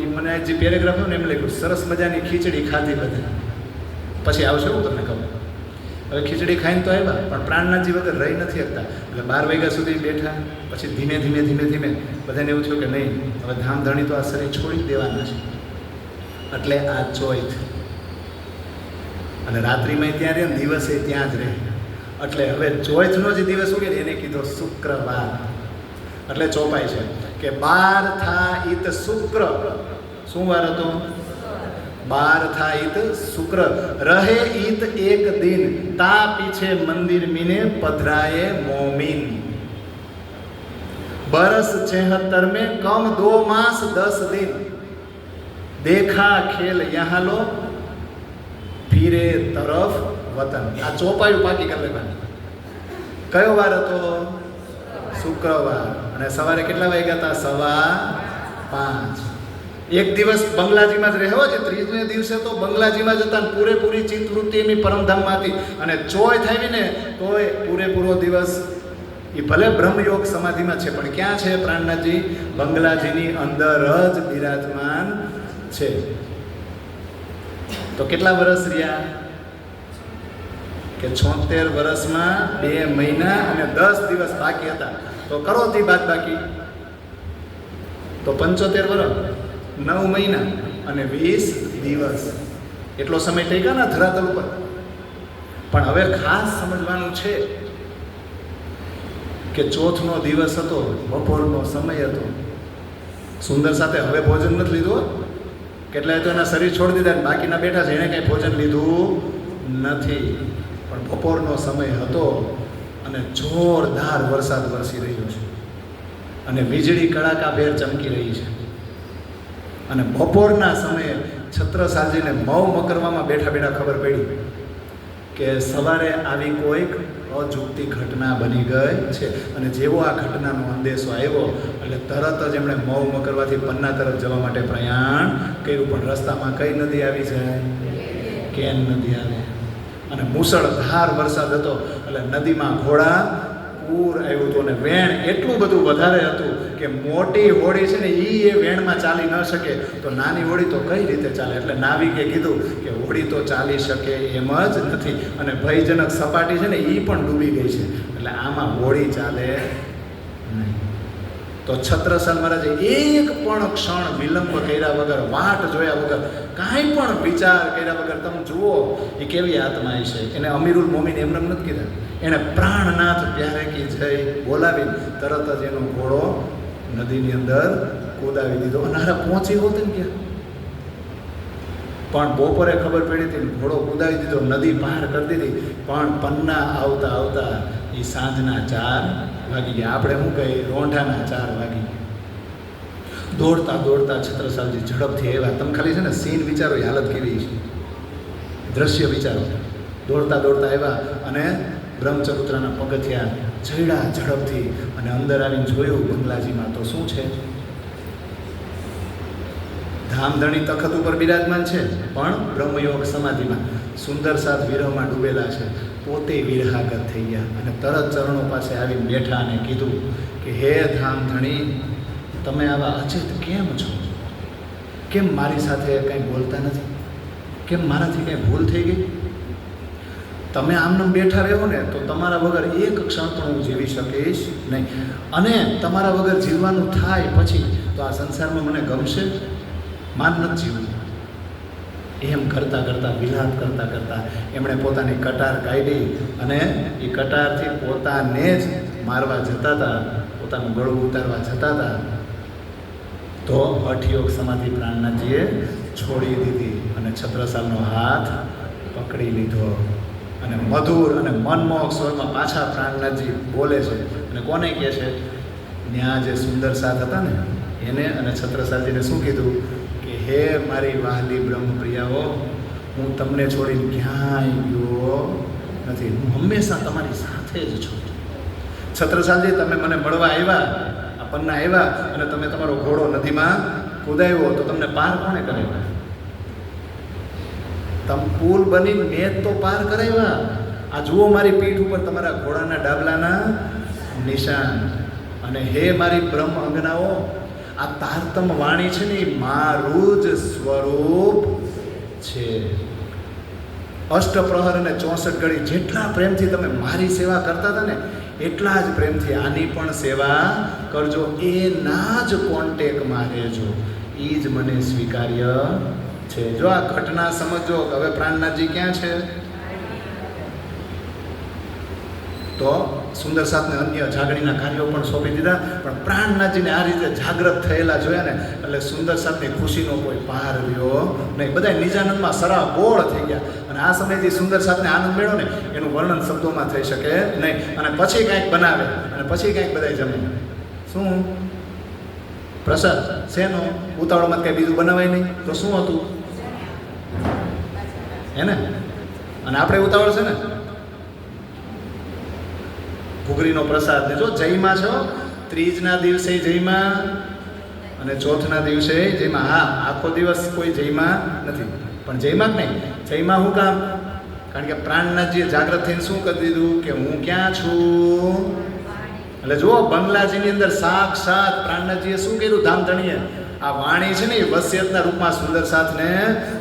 Speaker 1: એ મને જે પેરેગ્રાફ હોય ને એમ લખ્યું સરસ મજાની ખીચડી ખાધી બધા. પછી આવશે હું તમને ખબર. હવે ખીચડી ખાઈને તો આવ્યા પણ પ્રાણનાથજી વગર રહી નથી શકતા. એટલે 12 વાગ્યા સુધી બેઠા. પછી ધીમે ધીમે બધાને એવું થયું કે નહીં હવે ધામધણી તો આ શરીર છોડી જ દેવાના છે. એટલે આ ચોઈથ અને રાત્રિમાં ત્યાં રહે ને દિવસે ત્યાં જ રહે. એટલે હવે ચોઈથનો જે દિવસ હોય ને એને કીધો શુક્રવાર. એટલે ચોપાય છે કે 12 થા ઈત શુક્ર. શું વાર હતો? 12 થા ઈત શુક્ર. રહે ઈત એક દિન તા પીછે મંદિર મીને પધરાए मोमिन. बरस 76 में कम 2 मास 10 दिन देखा खेल यहाँ लो ફીરે તરફ વતન. આ ચોપાયું પાકી કરી લેવાનું. કયો વાર હતો? શુક્રવાર. અને સવારે કેટલા વાગ્યા હતા? 5:15. એક દિવસ બંગલાજીમાં જ રહેવો છે. 30ને દિવસે તો બંગલાજીમાં જ હતા. પૂરેપૂરી ચિત્તવૃત્તિ એમની પરમધામમાં હતી. અને ચોય થાવી ને તોય પૂરેપૂરો દિવસ એ ભલે બ્રહ્મયોગ સમાધિમાં છે પણ ક્યાં છે પ્રાણનાથજી? બંગલાજીની અંદર જ બિરાજમાન છે. તો કેટલા વર્ષ રહ્યા? કે 76 વર્ષમાં 2 મહિના અને 10 દિવસ બાકી હતા. તો કરો તી બાદ બાકી તો 75 વર્ષ 9 મહિના અને 20 દિવસ એટલો સમય ટેકા ના ધરાતલ ઉપર. પણ હવે ખાસ સમજવાનું છે કે ચોથનો દિવસ હતો, બપોરનો સમય હતો. સુંદર સાથે હવે ભોજન નથી લીધું. કેટલાય તો એના શરીર છોડી દીધા, બાકીના બેઠા છે એણે કાંઈ ભોજન લીધું નથી. પણ બપોરનો સમય હતો અને જોરદાર વરસાદ વરસી રહ્યો છે અને વીજળી કડાકાભેર ચમકી રહી છે. અને બપોરના સમયે છત્રસાલજીને મૌ મકરવામાં બેઠા બેઠા ખબર પડી કે સવારે આવી કોઈક અજુગતી ઘટના બની ગઈ છે. અને જેવો આ ઘટનાનો અંદેશો આવ્યો એટલે તરત જ એમણે મૌ મકરવાથી પન્ના તરફ જવા માટે પ્રયાણ કર્યું. પણ રસ્તામાં કઈ નદી આવી જાય? કેન નદી આવે. અને મુસળધાર વરસાદ હતો એટલે નદીમાં ઘોડા પૂર આવ્યું હતું. અને વેણ એટલું બધું વધારે હતું કે મોટી હોડી છે ને એ વેણમાં ચાલી ન શકે તો નાની હોડી તો કઈ રીતે ચાલે? એટલે નાવિકે કીધું કે હોડી તો ચાલી શકે એમ જ નથી અને ભયજનક સપાટી છે ને એ પણ ડૂબી ગઈ છે એટલે આમાં હોડી ચાલે નહીં. તો છત્રસાલ મહારાજે એક પણ ક્ષણ વિલંબ કર્યા વગર, વાટ જોયા વગર, કાંઈ પણ વિચાર કર્યા વગર, તમે જુઓ એ કેવી આત્મા છે. એને અમીરુલ મોમીન એમને નથી કીધા. એણે પ્રાણનાથ પ્યારે કી જય બોલાવી તરત જ એનો ઘોડો નદીની અંદર કૂદાવી દીધો. અનારા પહોંચી હોત ને ક્યાં? પણ બપોરે ખબર પડી હતી, ઘોડો કૂદાવી દીધો, નદી પાર કરી દીધી. પણ પન્ના આવતા આવતા એ સાંજના 4 વાગી ગયા. આપણે શું કહીએ? રોંઢાના 4 વાગી ગયા. દોડતા દોડતા છત્રસાલજી ઝડપથી આવ્યા. તમે ખાલી છે ને સીન વિચારો, એ હાલત કેવી છે, દ્રશ્ય વિચારો. દોડતા દોડતા આવ્યા અને બ્રહ્મચરુત્રના પગથિયા ચડ્યા ઝડપથી અને અંદર આવીને જોયું બંગલાજીમાં તો શું છે? ધામધણી તખત ઉપર બિરાજમાન છે પણ બ્રહ્મયોગ સમાધિમાં સુંદર સાથ વિરહમાં ડૂબેલા છે. પોતે વિરહાગત થઈ ગયા અને તરત ચરણો પાસે આવીને બેઠા અને કીધું કે હે ધામધણી, તમે આવા અચેત કેમ છો? કેમ મારી સાથે કંઈ બોલતા નથી? કેમ મારાથી કંઈ ભૂલ થઈ ગઈ? તમે આમનામ બેઠા રહો ને તો તમારા વગર એક ક્ષણ પણ હું જીવી શકીશ નહીં. અને તમારા વગર જીવવાનું થાય પછી તો આ સંસારમાં મને ગમશે? માન નથી જીવવું. એમ કરતાં કરતાં, વિલાપ કરતાં કરતાં એમણે પોતાની કટાર કાઢી અને એ કટારથી પોતાને જ મારવા જતા હતા, પોતાનું ગળું ઉતારવા જતા હતા તો હઠયોગ સમાધિ પ્રાણનાથજીએ છોડી દીધી અને છત્રસાલનો હાથ પકડી લીધો. અને મધુર અને મનમોહક સ્વરમાં પાછા પ્રાણનાથજી બોલે છે અને કોને કહે છે? ત્યાં જે સુંદર સાથ હતા ને એને અને છત્રસાલજીને શું કીધું કે હે મારી વહાલી બ્રહ્મપ્રિયાઓ, હું તમને છોડીને ક્યાંય ગયો નથી, હું હંમેશા તમારી સાથે જ છું. છત્રસાલજી, તમે મને મળવા આવ્યા, આ પન્ના આવ્યા અને તમે તમારો ઘોડો નદીમાં કૂદાવ્યો તો તમને પાર કોણે કરાવ્યા? તમ પુલ બની મેં તો પાર કરાવ્યા. આ જુઓ મારી પીઠ ઉપર તમારા ઘોડાના ડાબલાના નિશાન. અને હે મારી બ્રહ્મ અંગનાઓ, આ તારતમ વાણી છે ને એ મારું જ સ્વરૂપ છે. અષ્ટપ્રહર અને 64 ઘડી જેટલા પ્રેમથી તમે મારી સેવા કરતા હતા ને એટલા જ પ્રેમથી આની પણ સેવા કરજો. એના જ કોન્ટેકમાં રહેજો, એ જ મને સ્વીકાર્ય છે. જો આ ઘટના સમજો. હવે પ્રાણનાથજી ક્યાં છે? તો સુંદર સાથને અન્ય જાગણીના કાર્યો પણ સોંપી દીધા, પણ પ્રાણનાથજીને આ રીતે જાગ્રત થયેલા જોયા ને એટલે સુંદર સાથની ખુશીનો કોઈ પાર રહ્યો નહીં. બધા નિજાનંદમાં સરાબોળ થઈ ગયા. અને આ સમયથી સુંદર સાથને આનંદ મેળો ને એનું વર્ણન શબ્દોમાં થઈ શકે નહીં. અને પછી કાંઈક બનાવે અને પછી કાંઈક બધા જમે. શું પ્રસાદ શેનો? ઉતાવળમાં કંઈ બીજું બનાવાય નહીં તો શું હતું હે ને? અને આપણે ઉતાવળ છે ને ઘૂઘરીનો પ્રસાદ ને જો જયમાં છો, ત્રીજના દિવસે જયમાં અને ચોથના દિવસે જયમાં. હા, આખો દિવસ કોઈ જયમાં નથી, પણ જયમાં જ નહીં. જયમાં શું કામ? કારણ કે પ્રાણનાથજીએ જાગ્રત થઈને શું કરી દીધું કે હું ક્યાં છું. એટલે જુઓ, બંગલાજીની અંદર સાક્ષાત પ્રાણનાથજીએ શું કર્યું? ધામધણીએ આ વાણી છે ને એ વસિયતના રૂપમાં સુંદર સાથને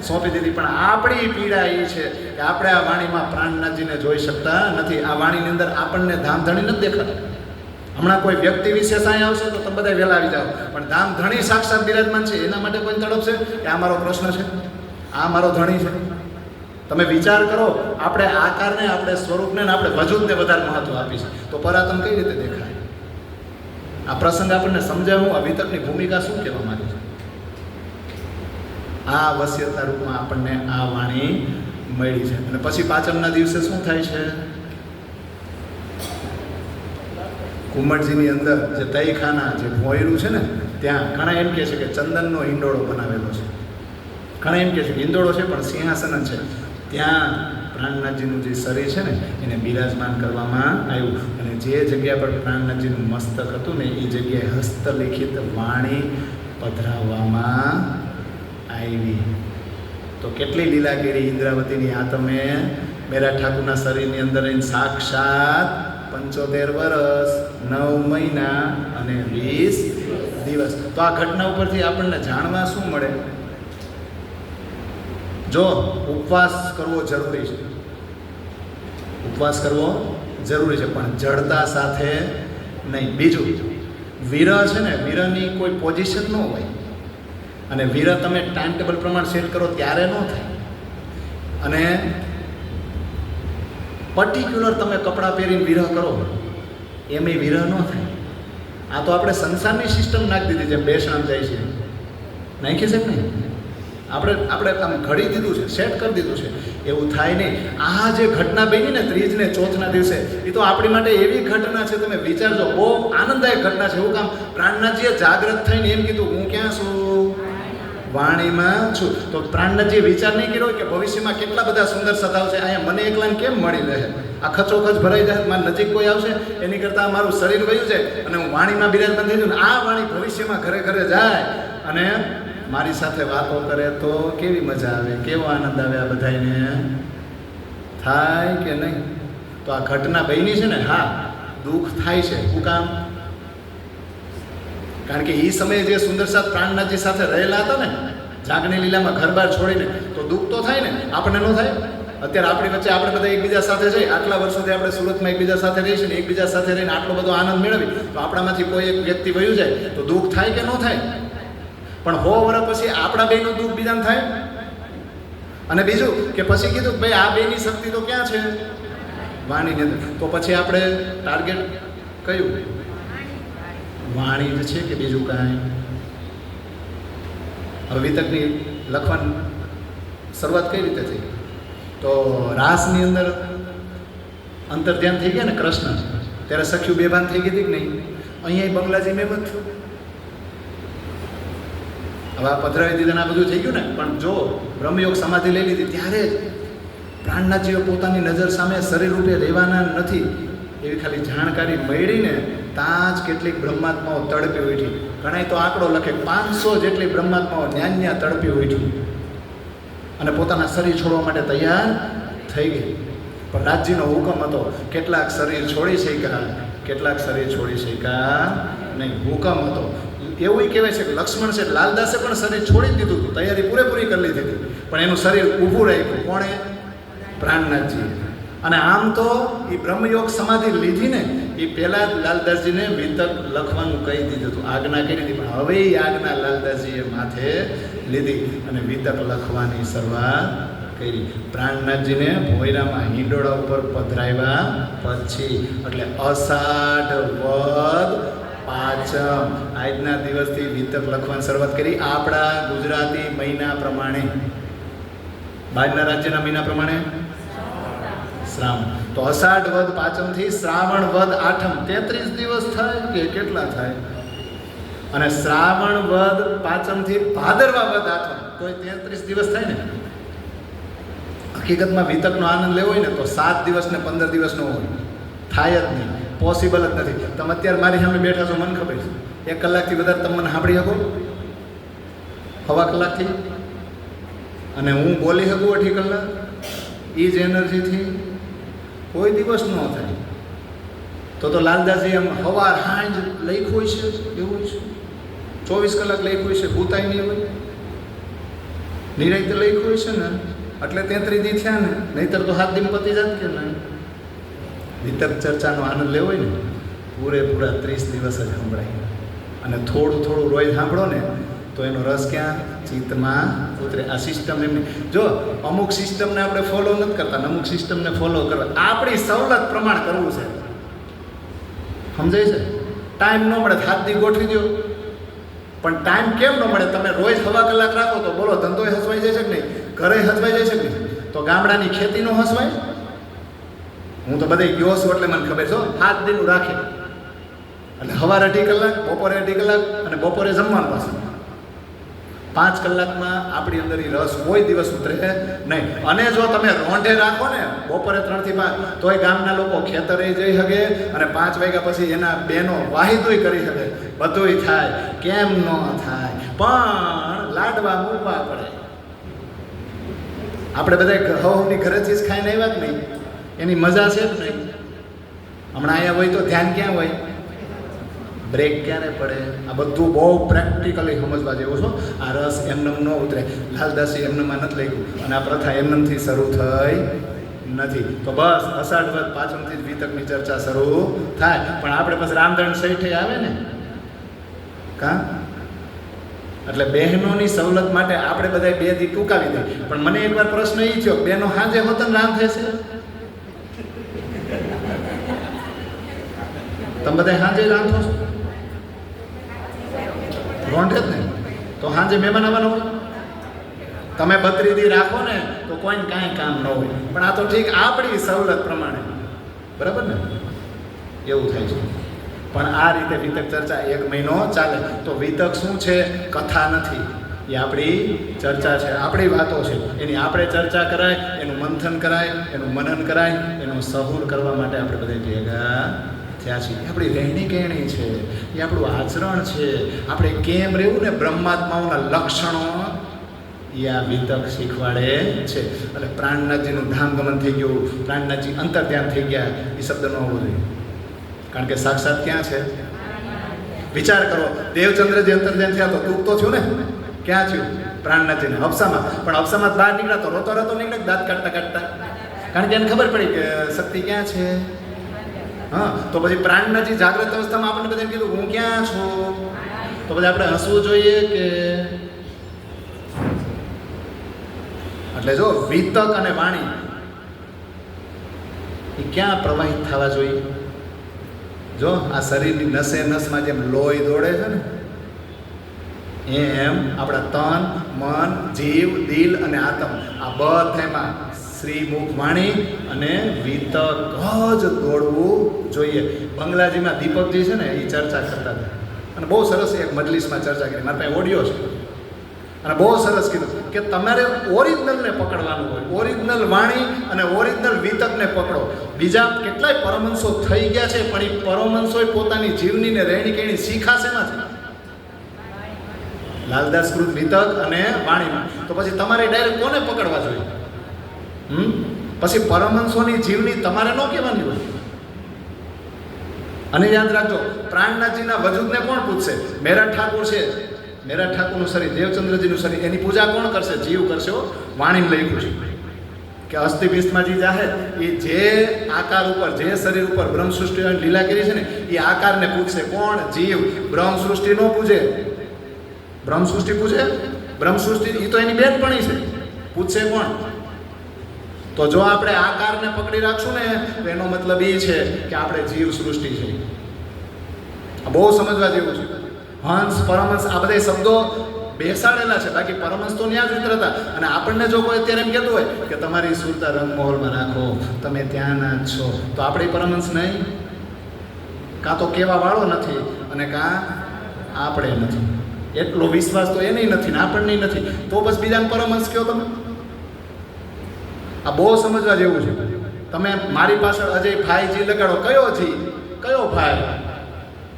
Speaker 1: સોંપી દીધી. પણ આપણી પીડા એ છે કે આપણે આ વાણીમાં પ્રાણનાથજીને જોઈ શકતા નથી. આ વાણીની અંદર આપણને ધામધણી નથી દેખાતા. હમણાં કોઈ વ્યક્તિ વિશેષ અહીં આવશે તો તમે બધા વહેલા આવી જાઓ, પણ ધામધણી સાક્ષાત બિરાજમાન છે. એના માટે કોઈ તડપશે કે આ મારો કૃષ્ણ છે, આ મારો ધણી છે? તમે વિચાર કરો, આપણે આકારને, આપણે સ્વરૂપને, આપણે વજૂદને વધારે મહત્વ આપીશું તો પરાતમ કઈ રીતે દેખાય? આ પ્રસંગ આપણને સમજાવું આ વિતકની ભૂમિકા શું કહેવા માંગે છે. આ વસિયતના રૂપમાં આપણને આ વાણી મળી છે. અને પછી પાંચમના દિવસે શું થાય છે? કુંભજીની અંદર જે તૈખાના જે ભોયરું છે ને ત્યાં ઘણા એમ કહે છે કે ચંદનનો હિંડોળો બનાવેલો છે. ઘણા એમ કહે છે કે હિંડોળો છે પણ સિંહાસન છે. ત્યાં પ્રાણનાથજીનું જે શરીર છે ને એને બિરાજમાન કરવામાં આવ્યું. અને જે જગ્યા પર પ્રાણનાથજીનું મસ્તક હતું ને એ જગ્યાએ હસ્તલિખિત વાણી પધરાવવામાં આવી. તો કેટલી લીલાગીરી ઇન્દ્રાવતીની આ તમે મેરા ઠાકુરના શરીરની અંદર સાક્ષાત 75 વર્ષ 9 મહિના અને 20 દિવસ. તો આ ઘટના ઉપરથી આપણને જાણવા શું મળે? જો ઉપવાસ કરવો જરૂરી છે, ઉપવાસ કરવો જરૂરી છે, પણ જડતા સાથે નહીં. બીજું, વિરહ છે ને, વિરહની કોઈ પોઝિશન ન હોય. અને વિરહ તમે ટાઈમ ટેબલ પ્રમાણે સેટ કરો ત્યારે ન થાય. અને પર્ટિક્યુલર તમે કપડાં પહેરીને વિરહ કરો એમાંય વિરહ ન થાય. આ તો આપણે સંસારની સિસ્ટમ નાખી દીધી છે. બેસણામ જાય છે નાખી છે નહીં, આપણે આમ ઘડી દીધું છે, સેટ કરી દીધું છે. એવું થાય નહીં. આ જે ઘટના બની ને ત્રીજને ચોથના દિવસે એ તો આપણી માટે એવી ઘટના છે, તમે વિચારજો, બહુ આનંદદાયક ઘટના છે. એવું કામ પ્રાણનાથજીએ જાગ્રત થઈને એમ કીધું હું ક્યાં છું? વાણીમાં છું. તો પ્રાણનાથજીએ વિચાર નહીં કર્યો કે ભવિષ્યમાં કેટલા બધા સુંદર સતાવ છે, અહીંયા મને એકલાને કેમ મળી રહે? આ ખચોખચ ભરાઈ જાય, મારી નજીક કોઈ આવશે એની કરતાં મારું શરીર વયું છે અને હું વાણીમાં બિરાજમાન થઈ જાઉં. આ વાણી ભવિષ્યમાં ઘરે ઘરે જાય અને મારી સાથે વાતો કરે તો કેવી મજા આવે, કેવો આનંદ આવે. આ બધાને થાય કે નહીં? તો આ ઘટના બની છે ને, હા દુઃખ થાય છે. શું કામ? કારણ કે એ સમયે જે સુંદર સાથ પ્રાણનાથજી સાથે રહેલા હતા ને જાગની લીલામાં ઘર બાર છોડીને, તો દુઃખ તો થાય ને. આપણે ન થાય? અત્યારે આપણી વચ્ચે આપણે બધા એકબીજા સાથે જઈએ, આટલા વર્ષોથી આપણે સુરતમાં એકબીજા સાથે રહીએ છીએ ને, એકબીજા સાથે રહીને આટલો બધો આનંદ મેળવી, તો આપણામાંથી કોઈ એક વ્યક્તિ વયું જાય તો દુઃખ થાય કે ન થાય? પણ 100 વર્ષ પછી આપણા બેનું દુઃખ બીજાને થાય. અને બીજું કે પછી કીધું ભાઈ આ બેની શક્તિ તો ક્યાં છે? વાણીની અંદર. તો પછી આપણે ટાર્ગેટ કયું? વાણી જ છે કે બીજું કાંઈ? હવે વિતકની લખવાની શરૂઆત કઈ રીતે થઈ? તો રાસની અંદર અંતર ધ્યાન થઈ ગયા ને કૃષ્ણ, ત્યારે સખ્યું બેભાન થઈ ગઈ હતી કે નહીં? અહીંયા બંગલાજી મેં થયું. હવે આ પધરાવી દીધા આ બધું થઈ ગયું ને, પણ જો બ્રહ્મયોગ સમાધિ લઈ લીધી ત્યારે જ પ્રાણનાથજીઓ પોતાની નજર સામે શરીર રૂપે રહેવાના નથી એવી ખાલી જાણકારી મળીને ત્યાં જ કેટલીક બ્રહ્માત્માઓ તડપી ઉઠી. ઘણાય તો આંકડો લખે 500 જેટલી બ્રહ્માત્માઓ ન્યા તડપી ઉઠી અને પોતાના શરીર છોડવા માટે તૈયાર થઈ ગઈ. પણ નાથજીનો હુકમ હતો, કેટલાક શરીર છોડી શક્યા, કેટલાક શરીર છોડી શક્યા નહીં. હુકમ હતો. એવું કહેવાય છે કે લક્ષ્મણ છે લાલદાસે પણ શરીર છોડી દીધું હતું, તૈયારી પૂરેપૂરી કરી લીધી હતી, પણ એનું શરીર ઊભું રાખ્યું. કોણે? પ્રાણનાથજી. અને આમ તો એ બ્રહ્મયોગ સમાધિ લીધી ને એ પહેલાં જ લાલદાસજીને વિતક લખવાનું કહી દીધું હતું, આજ્ઞા કરી દીધી. પણ હવે એ આજ્ઞા લાલદાસજીએ માથે લીધી અને વિતક લખવાની શરૂઆત કરી. પ્રાણનાથજીને ભોયરામાં હિંડોળા ઉપર પધરાવ્યા પછી, એટલે અષાઢ વદ પાંચમ આજના દિવસથી વિતક લખવાની શરૂઆત કરી. આપણા ગુજરાતી મહિના પ્રમાણે, બહારના રાજ્યના મહિના પ્રમાણે શ્રાવણ. તો અષાઢ વદ પાંચમથી શ્રાવણ વદ આઠમ 33 દિવસ થાય કે કેટલા થાય? અને શ્રાવણ વદ પાંચમથી ભાદરવા વદ આઠમ તો 33 દિવસ થાય ને. હકીકતમાં વિતકનો આનંદ લેવો હોય ને તો 7 દિવસ ને 15 દિવસનો હોય, થાય જ નહીં, પોસિબલ જ નથી. તમે અત્યારે મારી સામે બેઠા છો, મને ખબર છે 1 કલાકથી વધારે તમે મને સાંભળી શકો? સવા કલાકથી? અને હું બોલી શકું 8 કલાક એ જ એનર્જીથી? કોઈ દિવસ ન થાય. તો લાલદાસજી એમ સવાર સાંજ લખ્યું છે, એવું છે 24 કલાક લખ્યું છે, ભૂતાય નહીં હોય, નિરાયતે લખ્યું છે ને, એટલે 33 દી થયા ને, નહીંતર તો 7 દિન પતી જાત કે નહીં. વિતક ચર્ચાનો આનંદ લેવો હોય ને પૂરેપૂરા 30 દિવસ જ સંભળાય. અને થોડું થોડું રોજ સાંભળો ને તો એનો રસ ક્યાં? ચિત્તમાં ઉતરે. આ સિસ્ટમ એમની, જો અમુક સિસ્ટમને આપણે ફોલો નથી કરતા, અમુક સિસ્ટમને ફોલો કરવા આપણી સવલત પ્રમાણ કરવું છે. સમજાય છે? ટાઈમ ન મળે 7 દી ગોઠવી દો, પણ ટાઈમ કેમ ન મળે? તમે રોજ સવા કલાક રાખો તો બોલો ધંધોય હસવાઈ જાય છે કે નહીં? ઘરે હસવાઈ જાય છે કે નહીં? તો ગામડાની ખેતીનો હસવાય? હું તો બધે ગયો છું એટલે મને ખબર છે. 7 દિનનું રાખે એટલે સવારે 2 કલાક, બપોરે 2 કલાક અને બપોરે જમવાનું પાછું. 5 કલાકમાં આપણી અંદર એ રસ કોઈ દિવસ ઉતરે નહીં. અને જો તમે રોંઢે રાખો ને બપોરે 3 થી 5 તોય ગામના લોકો ખેતરે જઈ શકે અને 5 વાગ્યા પછી એના બહેનો વાહિદોય કરી શકે, બધુંય થાય. કેમ ન થાય? પણ લાડવા મૂકવા પડે. આપણે બધા હવની ઘરેથી જ ખાઈને આવ્યા જ નહીં, એની મજા છે જ નહીં. હમણાં અહીંયા હોય તો ધ્યાન ક્યાં હોય? બ્રેક ક્યારે પડે? આ બધું બહુ પ્રેક્ટિકલી સમજવા જેવું છો. આ રસ એમનેમ ન ઉતરે. લાલદાસી એમનેમાં નથી લખ્યું અને આ પ્રથા એમનેમથી શરૂ થઈ નથી. તો બસ અષાઢ વદ પાંચમથી જ વિતકની ચર્ચા શરૂ થાય. પણ આપણે પછી રામધણ સૈઠે આવે ને કાં, એટલે બહેનોની સવલત માટે આપણે બધા 2 દી ટૂંકાવી દઈએ. પણ મને એકવાર પ્રશ્ન એ થયો, બહેનો સાંજે હોતન રામ થશે? તમે બધા સાંજે રાંધો છો? રોંઢે જ ને, તો સાંજે મહેમાન આવવાનો હોય. તમે 32 દી રાખો ને તો કોઈને કાંઈ કામ ન હોય. પણ આ તો ઠીક આપણી સવલત પ્રમાણે, બરાબર ને? એવું થાય છે. પણ આ રીતે વિતક ચર્ચા 1 મહિનો ચાલે. તો વિતક શું છે? કથા નથી, એ આપણી ચર્ચા છે, આપણી વાતો છે. એની આપણે ચર્ચા કરાય, એનું મંથન કરાય, એનું મનન કરાય, એનું સહુર કરવા માટે આપણે બધા ભેગા થયા છીએ. એ આપણી રહેણી કહેણી છે, એ આપણું આચરણ છે. આપણે કેમ રહેવું ને બ્રહ્માત્માઓના લક્ષણો એ આ વિતક શીખવાડે છે. એટલે પ્રાણનાથજીનું ધામગમન થઈ ગયું, પ્રાણનાથજી અંતર ધ્યાન થઈ ગયા, એ શબ્દ ન હોવો જોઈએ. કારણ કે સાક્ષાત ક્યાં છે? વિચાર કરો, દેવચંદ્રજી અંતર ધ્યાન થયા તો દુઃખ તો થયું ને? ક્યાં થયું? પ્રાણનાથજીને હબસામાં. પણ હબસામાં બહાર નીકળ્યા તો રોતો રોતો નીકળે, દાંત કાઢતા કાઢતા. કારણ કે એને ખબર પડી કે શક્તિ ક્યાં છે. હા, તો પછી પ્રાણનાથજી જાગ્રત અવસ્થામાં આપણને બધાને કીધું હું ક્યાં છું? તો પછી આપણે હસવું જોઈએ કે? એટલે જો વિતક અને વાણી એ ક્યાં પ્રવાહિત થવા જોઈએ? જો આ શરીરની નસે નસમાં જેમ લોહી દોડે છે ને, એમ આપણા તન, મન, જીવ, દિલ અને આત્મ આ બધામાં શ્રી મુખ વાણી અને વિતક જ દોડવું જોઈએ. બંગલાજીમાં દીપકજી છે ને, એ ચર્ચા કરતા હતા અને બહુ સરસ એક મજલિસમાં ચર્ચા કરી. મારા પાસે ઓડિયો છે, અને બહુ સરસ કીધું કે તમારે ઓરિજિનલને પકડવાનું હોય, ઓરિજિનલ વાણી અને ઓરિજિનલ વિતકને પકડો. બીજા કેટલાય પરમહંસો થઈ ગયા છે, પણ એ પરમહંસોએ પોતાની જીવની ને રહેણી કેણી શીખાશે નથી. લાલદાસકૃત વિતક અને વાણીમાં. તો પછી તમારે ડાયરેક્ટ કોને પકડવા જોઈએ? પછી પરમહંસોની જીવની તમારે ન કહેવાની હોય. અને યાદ રાખજો, પ્રાણનાથજીના વજૂદને કોણ પૂછશે? મેરા ઠાકુર છે, મેરા ઠાકુરનું શરીર, દેવચંદ્રજીનું શરીર, એની પૂજા કોણ કરશે? જીવ કરશે. વાણી લખ્યું છે કે અસ્થિ ભીષ્માજી જાહેર એ જે આકાર ઉપર, જે શરીર ઉપર બ્રહ્મ સૃષ્ટિ લીલા કરી છે ને, એ આકારને પૂછશે. કોણ? જીવ. બ્રહ્મ સૃષ્ટિ ન પૂજે. બ્રહ્મ સૃષ્ટિ પૂછે? બ્રહ્મ સૃષ્ટિ એ તો એની બેનપણી છે. પૂછશે કોણ? તો જો આપણે આકારને પકડી રાખશું ને, તો એનો મતલબ એ છે કે આપણે જીવ સૃષ્ટિ છે. આ બહુ સમજવા જેવું છે. હંસ, પરમહંસ, આ બધા શબ્દો બેસાડેલા છે, બાકી પરમહંસ તો ત્યાં જ ઉતરતા. અને આપણને જો કોઈ અત્યારે એમ કહેતું હોય કે તમારી સુરતા રંગમહોલમાં રાખો, તમે ત્યાંના જ છો, તો આપણે પરમહંસ નહીં. કાં તો કહેવા વાળો નથી અને કાં આપણે નથી. એટલો વિશ્વાસ તો એને નથી ને આપણને નથી, તો બસ બીજાને પરમહંસ કહો તમે. આ બહુ સમજવા જેવું છે. તમે મારી પાછળ અજય ભાઈજી લગાડો, કયો જી? કયો ભાઈ?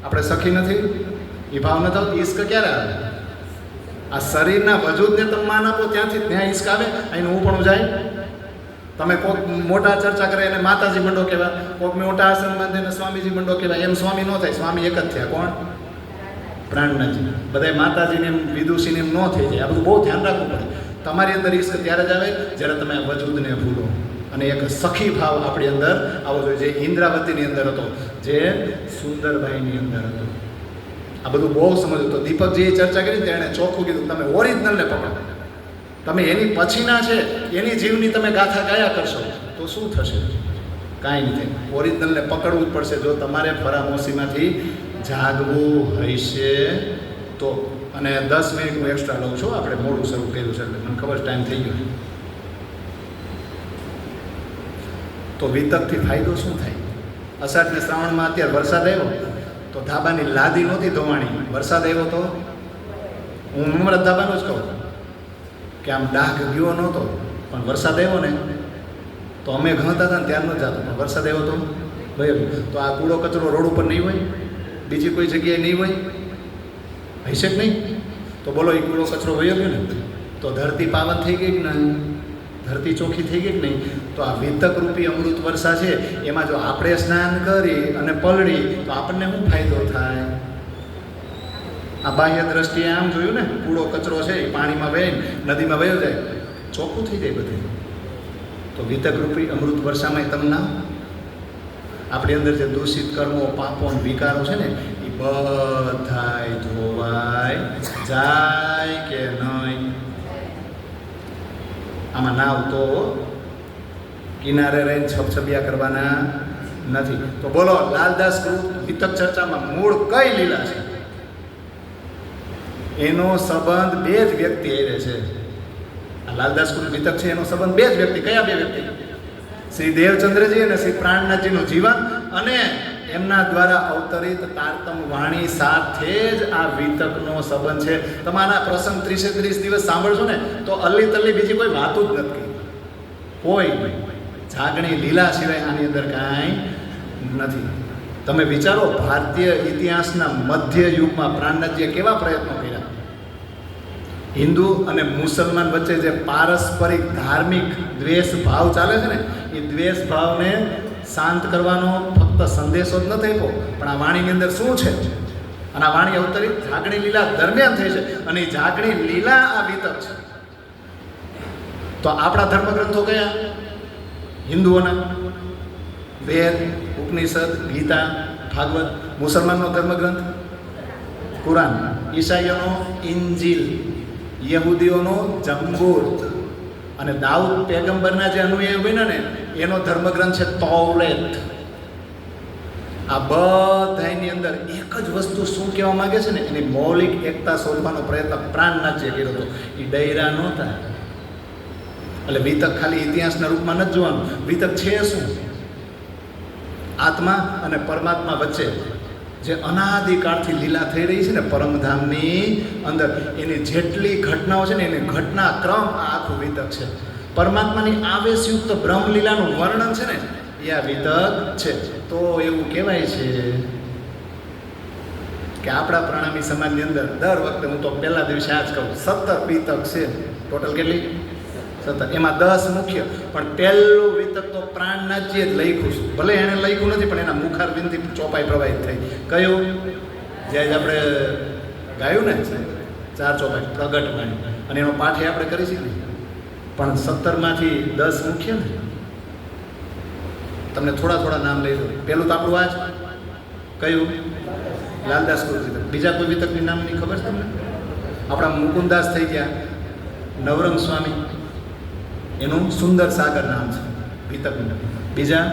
Speaker 1: આપણે સખી નથી? એ ભાવ ન થાવ, ઈશ્ક ક્યારે આવે? આ શરીરના વજૂદને તમે માન આપો ત્યાંથી ત્યાં ઈશ્ક આવે. અહીં હું પણ જાય. તમે કોઈક મોટા ચર્ચા કરે એને માતાજી મંડો કહેવાય, કોઈક મોટા આસન બાંધીને સ્વામીજી મંડો કહેવાય. એમ સ્વામી ન થાય. સ્વામી એક જ થયા. કોણ? પ્રાણનાથજી. બધા માતાજીને એમ, વિદુષીને એમ ન થઈ જાય. આ બધું બહુ ધ્યાન રાખવું પડે. તમારી અંદર ઈશ્ક ત્યારે જ આવે જ્યારે તમે વજૂદને ભૂલો. અને એક સખી ભાવ આપણી અંદર આવવો જોઈએ, જે ઇન્દ્રાવતીની અંદર હતો, જે સુંદરબાઈની અંદર હતો. આ બધું બહુ સમજવું. તો દીપકજીએ ચર્ચા કરી તેણે ચોખ્ખું કીધું, તમે ઓરિજિનલને પકડો. તમે એની પછીના છે, એની જીવની તમે ગાથા ગાયા કરશો તો શું થશે? કાંઈ નહીં થાય. ઓરિજિનલને પકડવું જ પડશે જો તમારે ફરામોશીમાંથી જાગવું હશે તો. અને 10 મિનિટ હું એક્સ્ટ્રા લઉં છું. આપણે મોડું શરૂ કર્યું છે એટલે મને ખબર ટાઈમ થઈ ગયો. તો વિતકથી ફાયદો શું થાય? અષાઢને શ્રાવણમાં અત્યારે વરસાદ આવ્યો તો ધાબાની લાદી નહોતી ધોવાણી. વરસાદ આવ્યો તો હું હમણાં ધાબાનું જ કહું કે આમ ડાઘ ગયો નહોતો, પણ વરસાદ આવ્યો ને તો અમે ઘણતા હતા ને ત્યાર ન જતો, પણ વરસાદ આવ્યો તો ભાઈ. તો આ કૂડો કચરો રોડ ઉપર નહીં હોય? બીજી કોઈ જગ્યાએ નહીં હોય? હશે જ નહીં? તો બોલો, એ કૂડો કચરો વયો ગયો ને તો ધરતી પાવન થઈ ગઈ કે નહીં? ધરતી ચોખ્ખી થઈ ગઈ કે નહીં? તો આ વિતક રૂપી અમૃત વર્ષા છે, એમાં જો આપણે સ્નાન કરી અને પલળી તો આપણને શું ફાયદો થાય? આ બાહ્ય દ્રષ્ટિએ આમ જોયું ને, કૂડો કચરો છે એ પાણીમાં વહે, નદીમાં વયો જાય, ચોખ્ખું થઈ જાય બધું. તો વિતક રૂપી અમૃત વર્ષામાં તમને આપણી અંદર જે દૂષિત કર્મો, પાપો અને વિકારો છે ને, એ બધાય ધોવાય જાય કે નહીં? આમાં નાવ તો કિનારે રહીને છબછબિયા કરવાના નથી. તો બોલો, લાલદાસકૃત વિતક ચર્ચામાં મૂળ કઈ લીલા છે? એનો સંબંધ બે જ વ્યક્તિ હારે છે. આ લાલદાસકૃત વિતક છે, એનો સંબંધ બે જ વ્યક્તિ. કયા બે વ્યક્તિ? શ્રી દેવચંદ્રજી અને શ્રી પ્રાણનાથજીનું જીવન અને એમના દ્વારા અવતરિત તારતમ વાણી સાથે જ આ વિતકનો સંબંધ છે. તમારા પ્રસંગ 30 દિવસ સાંભળશો ને તો અલ્લી તલ્લી બીજી કોઈ વાતો જ નથી. કોઈ જાગણી લીલા સિવાય આની અંદર કાંઈ નથી. તમે વિચારો, ભારતીય ઇતિહાસના મધ્ય યુગમાં પ્રાણનાથજીએ કેવા પ્રયત્નો કર્યા. હિન્દુ અને મુસલમાન વચ્ચે જે પારસ્પરિક ધાર્મિક દ્વેષ ભાવ ચાલે છે ને, એ દ્વેષ ભાવને શાંત કરવાનો ફક્ત સંદેશો જ નથી આપ્યો, પણ આ વાણીની અંદર શું છે? અને આ વાણી અવતરિત જાગણી લીલા દરમિયાન થઈ છે, અને એ જાગણી લીલા આ વિતક છે. તો આપણા ધર્મગ્રંથો કયા? હિન્દુઓના વેદ, ઉપનિષદ, ગીતા, ભાગવત. મુસલમાનનો ધર્મગ્રંથ કુરાન, ઈસાઈઓનો ઇન્જીલ, યહૂદીઓનો જંબૂર, અને દાઉદ પેગમ્બરના જે અનુયાયી બન્યા ને એનો ધર્મગ્રંથ છે તૌરેત. આ બધાની અંદર એક જ વસ્તુ શું કહેવા માંગે છે ને, એની મૌલિક એકતા શોધવાનો પ્રયત્ન પ્રાણનાથજીએ કર્યો હતો. એ ડૈરા નહોતા. એટલે વિતક ખાલી ઇતિહાસના રૂપમાં નથી જોવાનું. વિતક છે શું? આત્મા અને પરમાત્મા વચ્ચે જે અનાદિકાળથી લીલા થઈ રહી છે ને પરમધામની અંદર, એની જેટલી ઘટનાઓ છે ને એની ઘટનાક્રમ આ આખું વિતક છે. પરમાત્માની આવેશયુક્ત બ્રહ્મલીલાનું વર્ણન છે ને એ આ વિતક છે. તો એવું કહેવાય છે કે આપણા પ્રણામી સમાજની અંદર દર વખતે, હું તો પહેલા દિવસે આ જ કહું, 17 વિતક છે. ટોટલ કેટલી? 17. એમાં 10 મુખ્ય. પણ પહેલું વિતક તો પ્રાણનાથજીએ જ લખ્યું છે. ભલે એણે લખ્યું નથી, પણ એના મુખારબિંદથી ચોપાઈ પ્રવાહિત થઈ. કયું? જ્યાં આપણે ગાયું ને 4 ચોપાઈ પ્રગટ વાણી, અને એનો પાઠ આપણે કરી છીએ. પણ 17માંથી 10 મુખ્ય ને. તમને થોડા નામ લઈ દઉં. પહેલું તો આપણું આ જ કયું? લાલદાસ કૃત વિતક. બીજા કોઈ વિતકની નામની ખબર છે તમને? આપણા મુકુંદાસ થઈ ગયા, નવરંગ સ્વામી, એનું સુંદર સાગર નામ છે વિતકનું. બીજા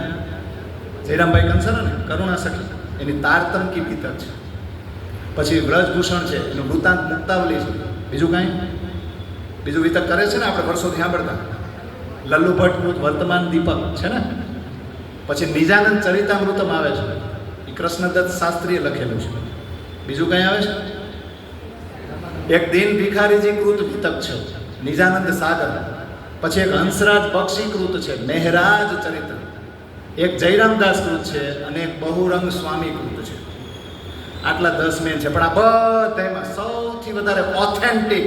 Speaker 1: જયરામભાઈ કંસારા ને કરુણા સખી, એની તારતમકી વિતક છે. પછી વ્રજભૂષણ છે, એનું વૃત્તાંત મુક્તાવલી છે. બીજું કાંઈ? બીજું વિતક કરે છે ને આપણે વર્ષોથી સાંભળતા, લલ્લુ ભટ્ટ વર્તમાન દીપક છે ને. પછી નિજાનંદ ચરિતામૃતમ આવે છે, એ કૃષ્ણદત્ત શાસ્ત્રીએ લખેલું છે. બીજું કંઈ આવે છે? એક દિન ભિખારીજી કૃત વિતક છે, નિજાનંદ સાગર. પછી એક હંસરાજ બક્ષી કૃત છે, મહેરાજ ચરિત્ર. એક જયરામદાસ કૃત છે અને એક બહુરંગ સ્વામી કૃત છે. આટલા 10 મેન છે. પણ આ બધામાં સૌથી વધારે ઓથેન્ટિક,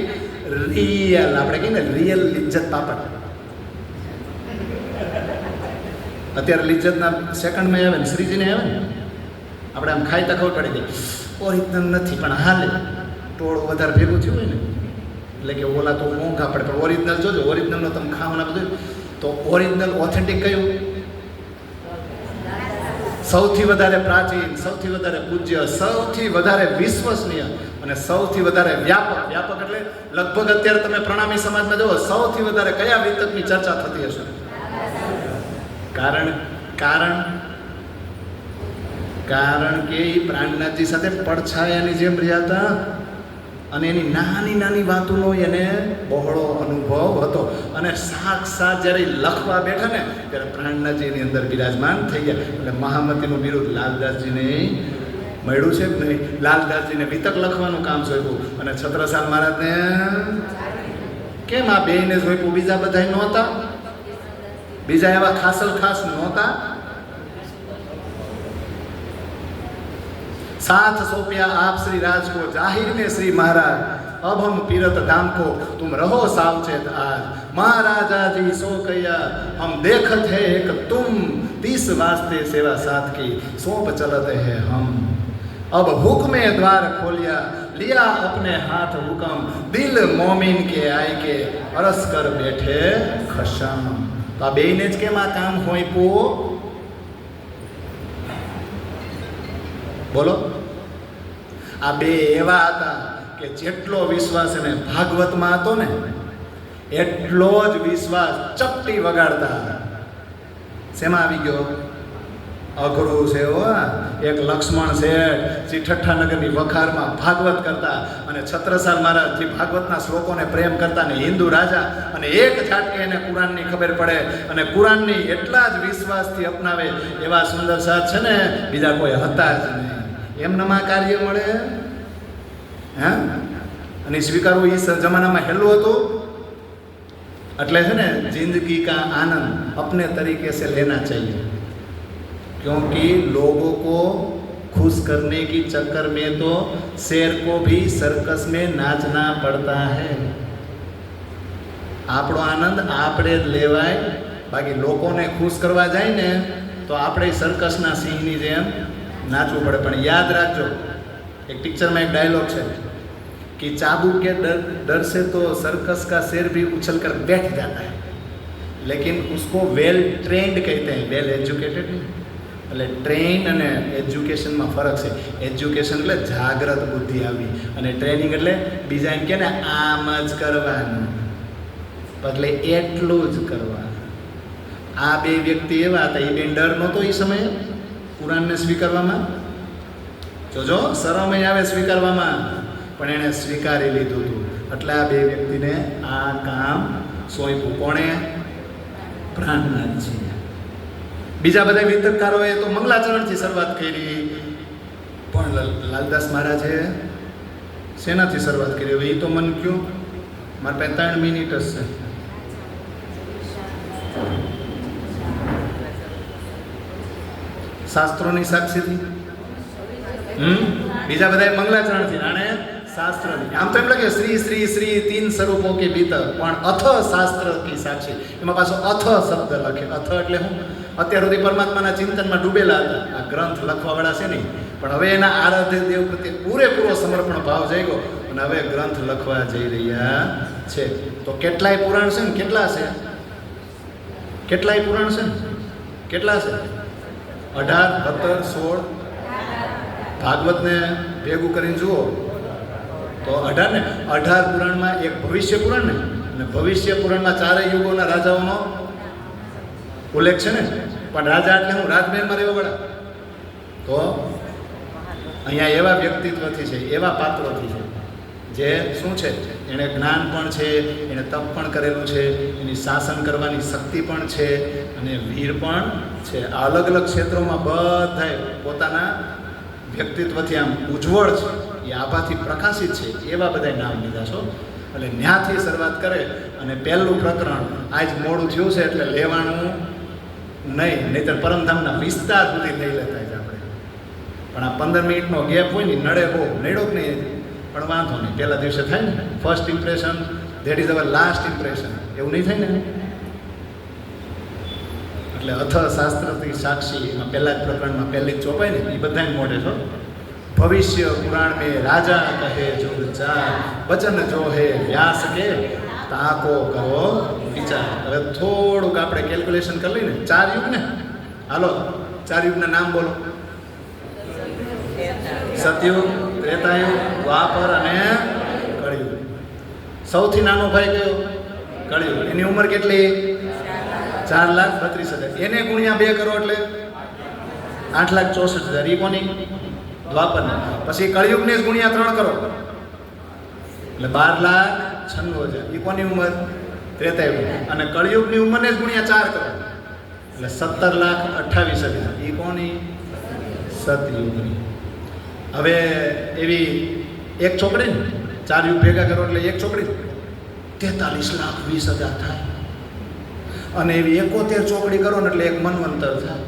Speaker 1: રિયલ, આપણે કહીએ ને રિયલ લિજ્જત પાપડ. અત્યારે લિજ્જતના સેકન્ડમાં આવે ને, શ્રીજીને આવે ને, આપણે આમ ખાઈ તો ખબર પડી ગઈ ઓરિજિનલ નથી, પણ હાલે ટોળું વધારે ભેગું થયું હોય ને, એટલે કે ઓલા તો મોંઘા પડે. પણ ઓરિજિનલ જોજો, ઓરિજિનલનો તમે ખાવાના બધું તો ઓરિજિનલ ઓથેન્ટિક કયું? સૌથી વધારે પ્રાચીન, સૌથી વધારે પૂજ્ય, સૌથી વધારે વિશ્વસનીય અને સૌથી વધારે વ્યાપક. વ્યાપક એટલે લગભગ અત્યારે તમે પ્રણામી સમાજમાં જુઓ, સૌથી વધારે કયા વિતકની ચર્ચા થતી હશે? કારણ કે એ પ્રાણનાથજી સાથે પડછાયાની જેમ રહ્યા હતા અને એની નાની વાતોનો એને બહોળો અનુભવ હતો. અને સાક્ષાત જ્યારે લખવા બેઠા ને ત્યારે પ્રાણનાથજી એની અંદર બિરાજમાન થઈ ગયા. એટલે મહામતીનું બિરુદ લાલદાસજીને મળ્યું છે કે નહીં? લાલદાસજીને વિતક લખવાનું કામ સોંપ્યું અને છત્રસાલ મહારાજને કેમ આ બેયને સોંપ્યું? બીજા બધા નહોતા? બીજા એવા ખાસ નહોતા? साथ सोपिया आप श्री राज को जाहिर में श्री महाराज अब हम पीरत धाम को तुम रहो सावचेत आज महाराजा जी सो कया हम देखत है एक तुम 30 वास्ते सेवा साथ की सौंप चलते हैं हम अब हुक्मे द्वार खोलिया लिया अपने हाथ हुक्म दिल मोमिन के आय के अरस कर बैठे खशम. तो आ बेने ज केम आ काम होईपो? बोलो. આ બે એવા હતા કે જેટલો વિશ્વાસ એને ભાગવતમાં હતો ને એટલો જ વિશ્વાસ ચપટી વગાડતા. શેમાં આવી ગયો? અઘરું છે હો. એક લક્ષ્મણ શેઠ શ્રી ઠઠ્ઠાનગરની વખારમાં ભાગવત કરતા અને છત્રસાલ મહારાજ જે ભાગવતના શ્લોકોને પ્રેમ કરતા ને હિન્દુ રાજા, અને એક ઝાટકે એને કુરાનની ખબર પડે અને કુરાનની એટલા જ વિશ્વાસથી અપનાવે એવા સુંદર સાથ છે ને બીજા કોઈ હતા જ નહીં. એમનામાં કાર્ય મળે હા, અને સ્વીકારવું એ જમાનામાં હેલું હતું. એટલે છે ને જિંદગી કા આનંદ अपने तरीके से लेना चाहिए, क्योंकि लोगों को खुश करने की चक्कर में तो शेर को भी सर्कस में नाचना पड़ता है. આપણો આનંદ આપણે જ લેવાય, બાકી લોકોને ખુશ કરવા જાય ને તો આપણે સર્કસના સિંહની જેમ નાચવું પડે. પણ યાદ રાખજો, એક પિક્ચરમાં એક ડાયલોગ છે कि चाबुक के डर से तो सर्कस का शेर भी उछल कर बैठ जाता है, लेकिन उसको वेल ट्रेन्ड कहते हैं, वेल एज्युकेटेड नहीं. એટલે ટ્રેન અને એજ્યુકેશનમાં ફરક છે. એજ્યુકેશન એટલે જાગ્રત બુદ્ધિ આવી, અને ટ્રેનિંગ એટલે બીજા એમ કે ને આમ જ કરવાનું, એટલે એટલું જ કરવાનું. આ બે વ્યક્તિ એવા હતા, એ બેન ડર નહોતો એ સમયે કુરાનને સ્વીકારવામાં. જોજો શરમય આવે સ્વીકારવામાં, પણ એણે સ્વીકારી લીધું હતું. એટલે આ બે વ્યક્તિને આ કામ સોંપ્યું. કોણે? પ્રાણનાથજી. બીજા બધા વિતરકારોએ તો મંગલાચરણથી શરૂઆત કરી, પણ લાલદાસ મહારાજે શેનાથી શરૂઆત કરી? હવે એ તો મને કયો, મારે પાસે 3 મિનિટ જ છે. શાસ્ત્રોની સાક્ષીથી, બીજા બધા મંગલાચરણથી, આણે શાસ્ત્રની. આમ તો એમ લાગે શ્રી શ્રી શ્રી 3 સ્વરૂપો કે ભીતર, પણ અથ શાસ્ત્ર કી સાક્ષી. એમાં પાછો અથ શબ્દ લખે. અથ એટલે શું? અત્યાર સુધી પરમાત્માના ચિંતનમાં ડૂબેલા હતા આ ગ્રંથ લખવાવાળા છે નહીં, પણ હવે એના આરાધ્ય દેવ પ્રત્યે પૂરેપૂરો સમર્પણ ભાવ જાગ્યો અને હવે ગ્રંથ લખવા જઈ રહ્યા છે. તો કેટલાય પુરાણ છે ને? કેટલા છે? કેટલાય પુરાણ છે ને? કેટલા છે? 18, 17, 16. ભાગવતને ભેગું કરીને જુઓ તો 18 ને 18 પુરાણમાં એક ભવિષ્ય પુરાણ ને, અને ભવિષ્ય પુરાણમાં 4 યુગોના રાજાઓનો ઉલ્લેખ છે ને. પણ રાજા એટલે હું રાજમહેલમાં રહેવાવાળા. તો અહીંયા એવા વ્યક્તિત્વથી છે, એવા પાત્રોથી છે જે શું છે, એણે જ્ઞાન પણ છે, એણે તપ પણ કરેલું છે, એની શાસન કરવાની શક્તિ પણ છે અને વીર પણ છે. આ અલગ અલગ ક્ષેત્રોમાં બધાએ પોતાના વ્યક્તિત્વથી આમ ઉજ્જવળ છે, એ આભાથી પ્રકાશિત છે, એવા બધા નામ લીધા છો. એટલે ન્યાથી શરૂઆત કરે અને પહેલું પ્રકરણ આજ મોડું થયું છે એટલે લેવાનું નહીં, નહીંતર પરમધામના વિસ્તાર સુધી નહીં લેતા જ આપણે. પણ આ 15 મિનિટનો ગેપ હોય ને, નડે બહુ, નડ્યો જ નહીં, પણ વાંધો નહીં. પહેલા દિવસે થાય ને first impression that is our last impression, એવું નહીં થાય ને. એટલે અથ શાસ્ત્રથી સાક્ષી એમાં પહેલા જ પ્રકરણમાં પહેલી જ ચોપાય ને, એ બધાને મોઢે છો. ભવિષ્ય પુરાણ મેં રાજા કહે જો ચાર, વચન જો હે વ્યાસ કે તાકો કરો વિચાર. હવે થોડુંક આપણે કેલ્ક્યુલેશન કરી લઈએ ને. 4 યુગ ને, હાલો 4 યુગના નામ બોલો. સતયુગ, ત્રેતાયુગ, દ્વાપર અને કળિયુગ. સૌથી નાનો ભાઈ કયો? કળિયુગ. એની ઉંમર કેટલી? 4,32,000. એને ગુણ્યા 2 કરો એટલે 8,64,000. એ કોની? દ્વાપરની. પછી કળિયુગને જ ગુણ્યા 3 કરો એટલે 12,96,000. એ કોની ઉંમર? ત્રેતાયુગ. અને કળિયુગની ઉંમરને જ ગુણ્યા 4 કરો એટલે 17,28,000. એ કોની? સતયુગની. હવે એવી એક છોકરી ને 4 યુગ ભેગા કરો એટલે એક છોકરી 43,20,000 થાય. અને એવી 71 ચોકડી કરો ને એટલે એક મન્વંતર થાય.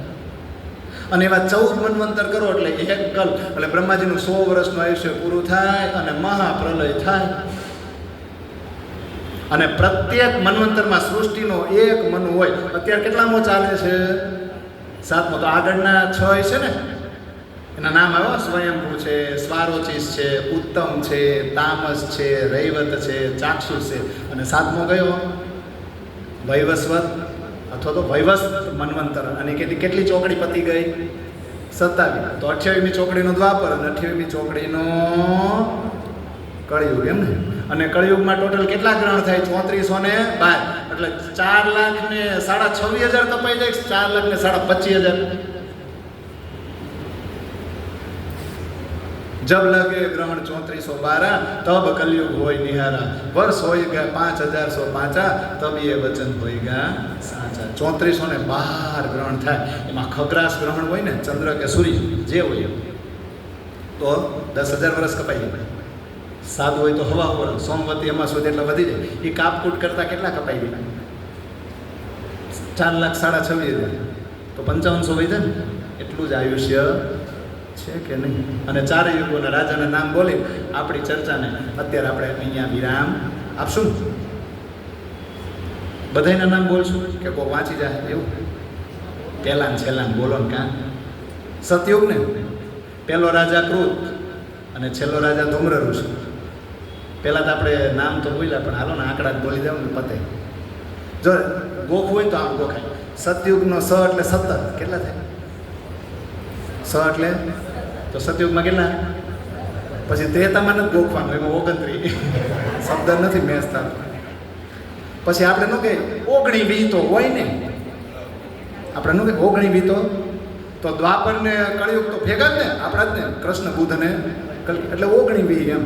Speaker 1: અને એવા 14 મન્વંતર કરો એટલે એક કલ, એટલે બ્રહ્માજીનું 100 વર્ષનું આયુષ્ય પૂરું થાય અને મહાપ્રલય થાય. અને પ્રત્યેક મન્વંતરમાં સૃષ્ટિનો એક મનુ હોય. અત્યારે કેટલામો ચાલે છે? 7મો. તો આગળના 6 છે ને, એના નામ આવ્યો. સ્વયંભૂ છે, સ્વારોચિસ છે, ઉત્તમ છે, તામસ છે, રૈવત છે, ચાક્ષુષ છે. અને 7મો કયો? વૈવસ્વત અથવા તો વૈવસ્ત મન્વંતર. અને કેટલી ચોકડી પતી ગઈ? 27. તો 28મી ચોકડીનો દ્વાપર અને 28મી ચોકડીનો કળિયુગ, એમ ને. અને કળિયુગમાં ટોટલ કેટલા ગ્રહણ થાય? 3412. એટલે 4,26,000 કપાઈ જાય. 4,25,000. जब लगे ग्रहण 3412 तब कलयुग होय निहारा, वर्ष होएगा 5105 तब ये वचन होएगा साचा. 3412 ग्रहण થાય. એમાં ખગ્રાસ ગ્રહણ હોય ને, ચંદ્ર કે સૂર્ય જે હોય તો 10,000 વર્ષ કપાઈ જાય. સાદ હોય તો હવા વર્ષ, સોમવતી એમાં સુધી એટલે વધી જાય. એ કાપકૂટ કરતાં કેટલા કપાઈ ગયા? 4,26,000. તો 5500 વહી જાય ને, એટલું જ આયુષ્ય છે કે નહીં. અને 4 યુગોના રાજાના નામ બોલી આપણી ચર્ચાને અત્યારે આપણે અહીંયા વિરામ આપશું. બધાના નામ બોલશું કે કોઈ વાંચી જાય એવું? પહેલા ને છેલ્લા બોલો ને. કાં સતયુગ ને, પહેલો રાજા કૃત અને છેલ્લો રાજા ધૂમ્ર ઋષિ. પહેલાં તો આપણે નામ તો બોલ્યા, પણ હાલો ને આંકડા જ બોલી જાવ ને પતે. જો ગોખવું હોય તો આમ ગોખાય. સતયુગનો સ એટલે 17. કેટલા થાય? સ એટલે તો સતયુગમાં કેટલા? પછી ત્રેતામાં નથી ગોખવાનું, એમાં 29 શબ્દ નથી મેચ થતો. પછી આપણે ન કહે 19 તો હોય ને, આપણે ન કહે 19 તો દ્વાપર ને કળિયુગ તો ભેગા જ ને આપણા જ ને, કૃષ્ણ બુદ્ધ અને એટલે 19 એમ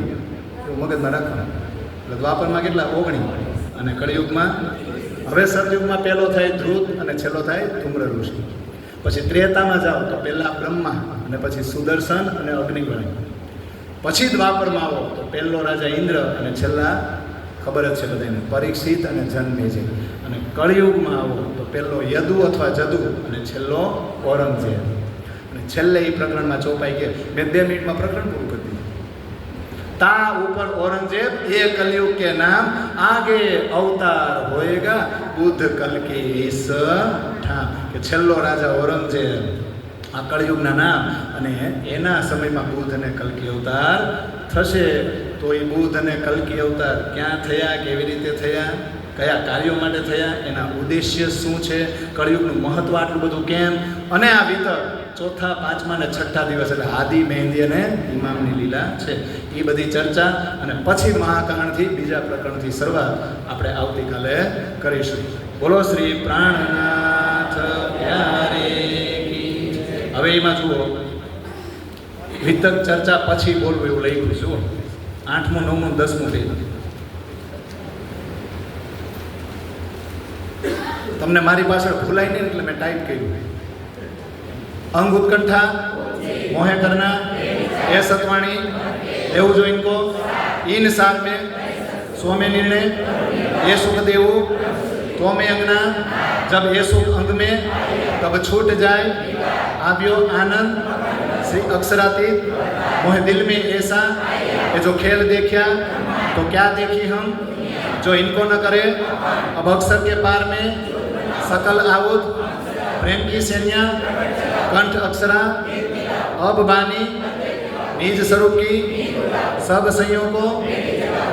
Speaker 1: એવું મગજમાં રાખવાનું. એટલે દ્વાપરમાં કેટલા? 19. અને કળિયુગમાં હવે સતયુગમાં પહેલો થાય ધ્રુત અને છેલ્લો થાય ધૂમ્ર ઋષિ. પછી ત્રેતામાં જાઓ તો પહેલા બ્રહ્મા, અને પછી સુદર્શન અને અગ્નિવર્ણ. પછી દ્વાપરમાં આવો તો પહેલો રાજા ઇન્દ્ર અને છેલ્લા ખબર જ છે બધાને પરીક્ષિત અને જન્મેજય. અને કળિયુગમાં આવો તો પહેલો યદુ અથવા જદુ અને છેલ્લો ઔરંગઝેબ. અને છેલ્લે એ પ્રકરણમાં ચોપાઈ કે મેં 2 મિનિટમાં પ્રકરણ પૂરું કરી દીધું. તા ઉપર औरंगजेब ये कलयुग के नाम आगे अवतार होएगा बुद्ध कल के इस ठाम કે છેલ્લો રાજા ઔરંગઝેબ આ કળયુગના નામ અને એના સમયમાં બુદ્ધ અને કલ્કી અવતાર થશે. તો એ બુદ્ધ અને કલ્કી અવતાર ક્યાં થયા, કેવી રીતે થયા, કયા કાર્યો માટે થયા, એના ઉદ્દેશ્ય શું છે, કળયુગનું મહત્વ આટલું બધું કેમ, અને આ વિતર ચોથા, પાંચમા અને છઠ્ઠા દિવસ એટલે આદિ મહેંદી અને ઇમામની લીલા છે. એ બધી ચર્ચા અને પછી મહાકાંડથી બીજા પ્રકરણથી શરૂઆત આપણે આવતીકાલે કરીશું. બોલો શ્રી પ્રાણનાથ પ્યારે કી જય. હવે એમાં જુઓ વિતક ચર્ચા પછી બોલવું એવું લખ્યું. જુઓ 8મું, 9મું, 10મું પેજ. તમને મારી પાછળ ભૂલાય નહીં એટલે મેં ટાઈપ કર્યું. अंग उत्कंठा मोहे करना ये सतवाणी देव जो इनको इन साल में 100 में निर्णय ये सुख देव तो में अंगना जब ये सुख अंग में तब छूट जाए आव्यो आनंद श्री अक्षरातीत मोहे दिल में ऐसा ये जो खेल देखा तो क्या देखी हम जो इनको न करे अब अक्षर के पार में सकल आउद प्रेम की सेनिया कंठ अक्षरा अब बानी निज स्वरूप की सब संयोगों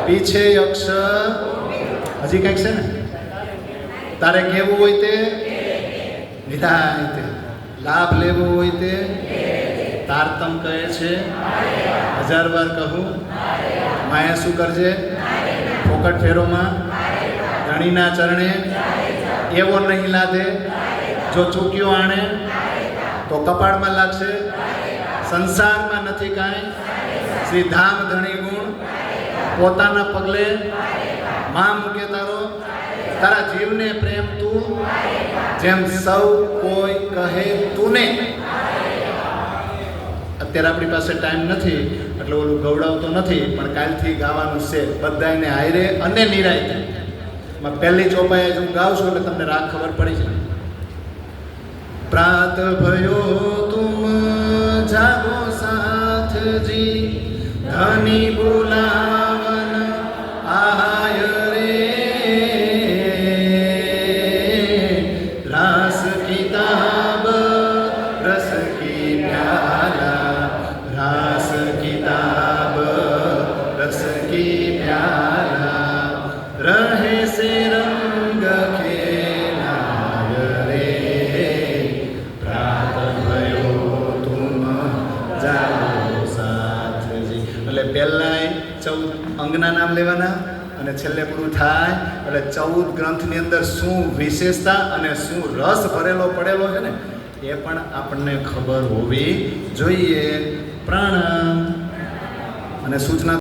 Speaker 1: पीछे अक्षर हजी कहीं से ने तारे केवू होय ते विधाय ते लाभ लेवो होय ते तारतम कहे छे 1000 बार कहूँ माया शू करजे फोकट फेरो में धणीना चरणे एवो नहीं लादे जो चूक्यो आणे तो कपाड़ में लागशे संसार में नहीं काई श्री धाम धणी गुण पोताना पगले मां मूके तारो तारा जीव ने प्रेम तू जेम सौ कोई कहे तूने. અત્યારે આપણી પાસે ટાઈમ નથી એટલે ઓલું ગવડાવતો નથી પણ કાલથી ગાવાનું છે બધાને હાયરે અને નિરાયતે. પહેલી ચોપાઈ હું ગાઉં છું એટલે તમને રાગ ખબર પડી જાય. प्रात भयो तुम जागो साथ जी धनी बुलावन आय रे रास किताब रस की प्याला रास किताब रस की प्याला रहे से रंग खेलाय रे એટલે પહેલાં 14 અંગના નામ લેવાના અને છેલ્લે પૂરું થાય એટલે 14 ગ્રંથની અંદર શું વિશેષતા અને શું રસ ભરેલો પડેલો છે ને એ પણ આપણને ખબર હોવી જોઈએ. પ્રણામ અને સૂચના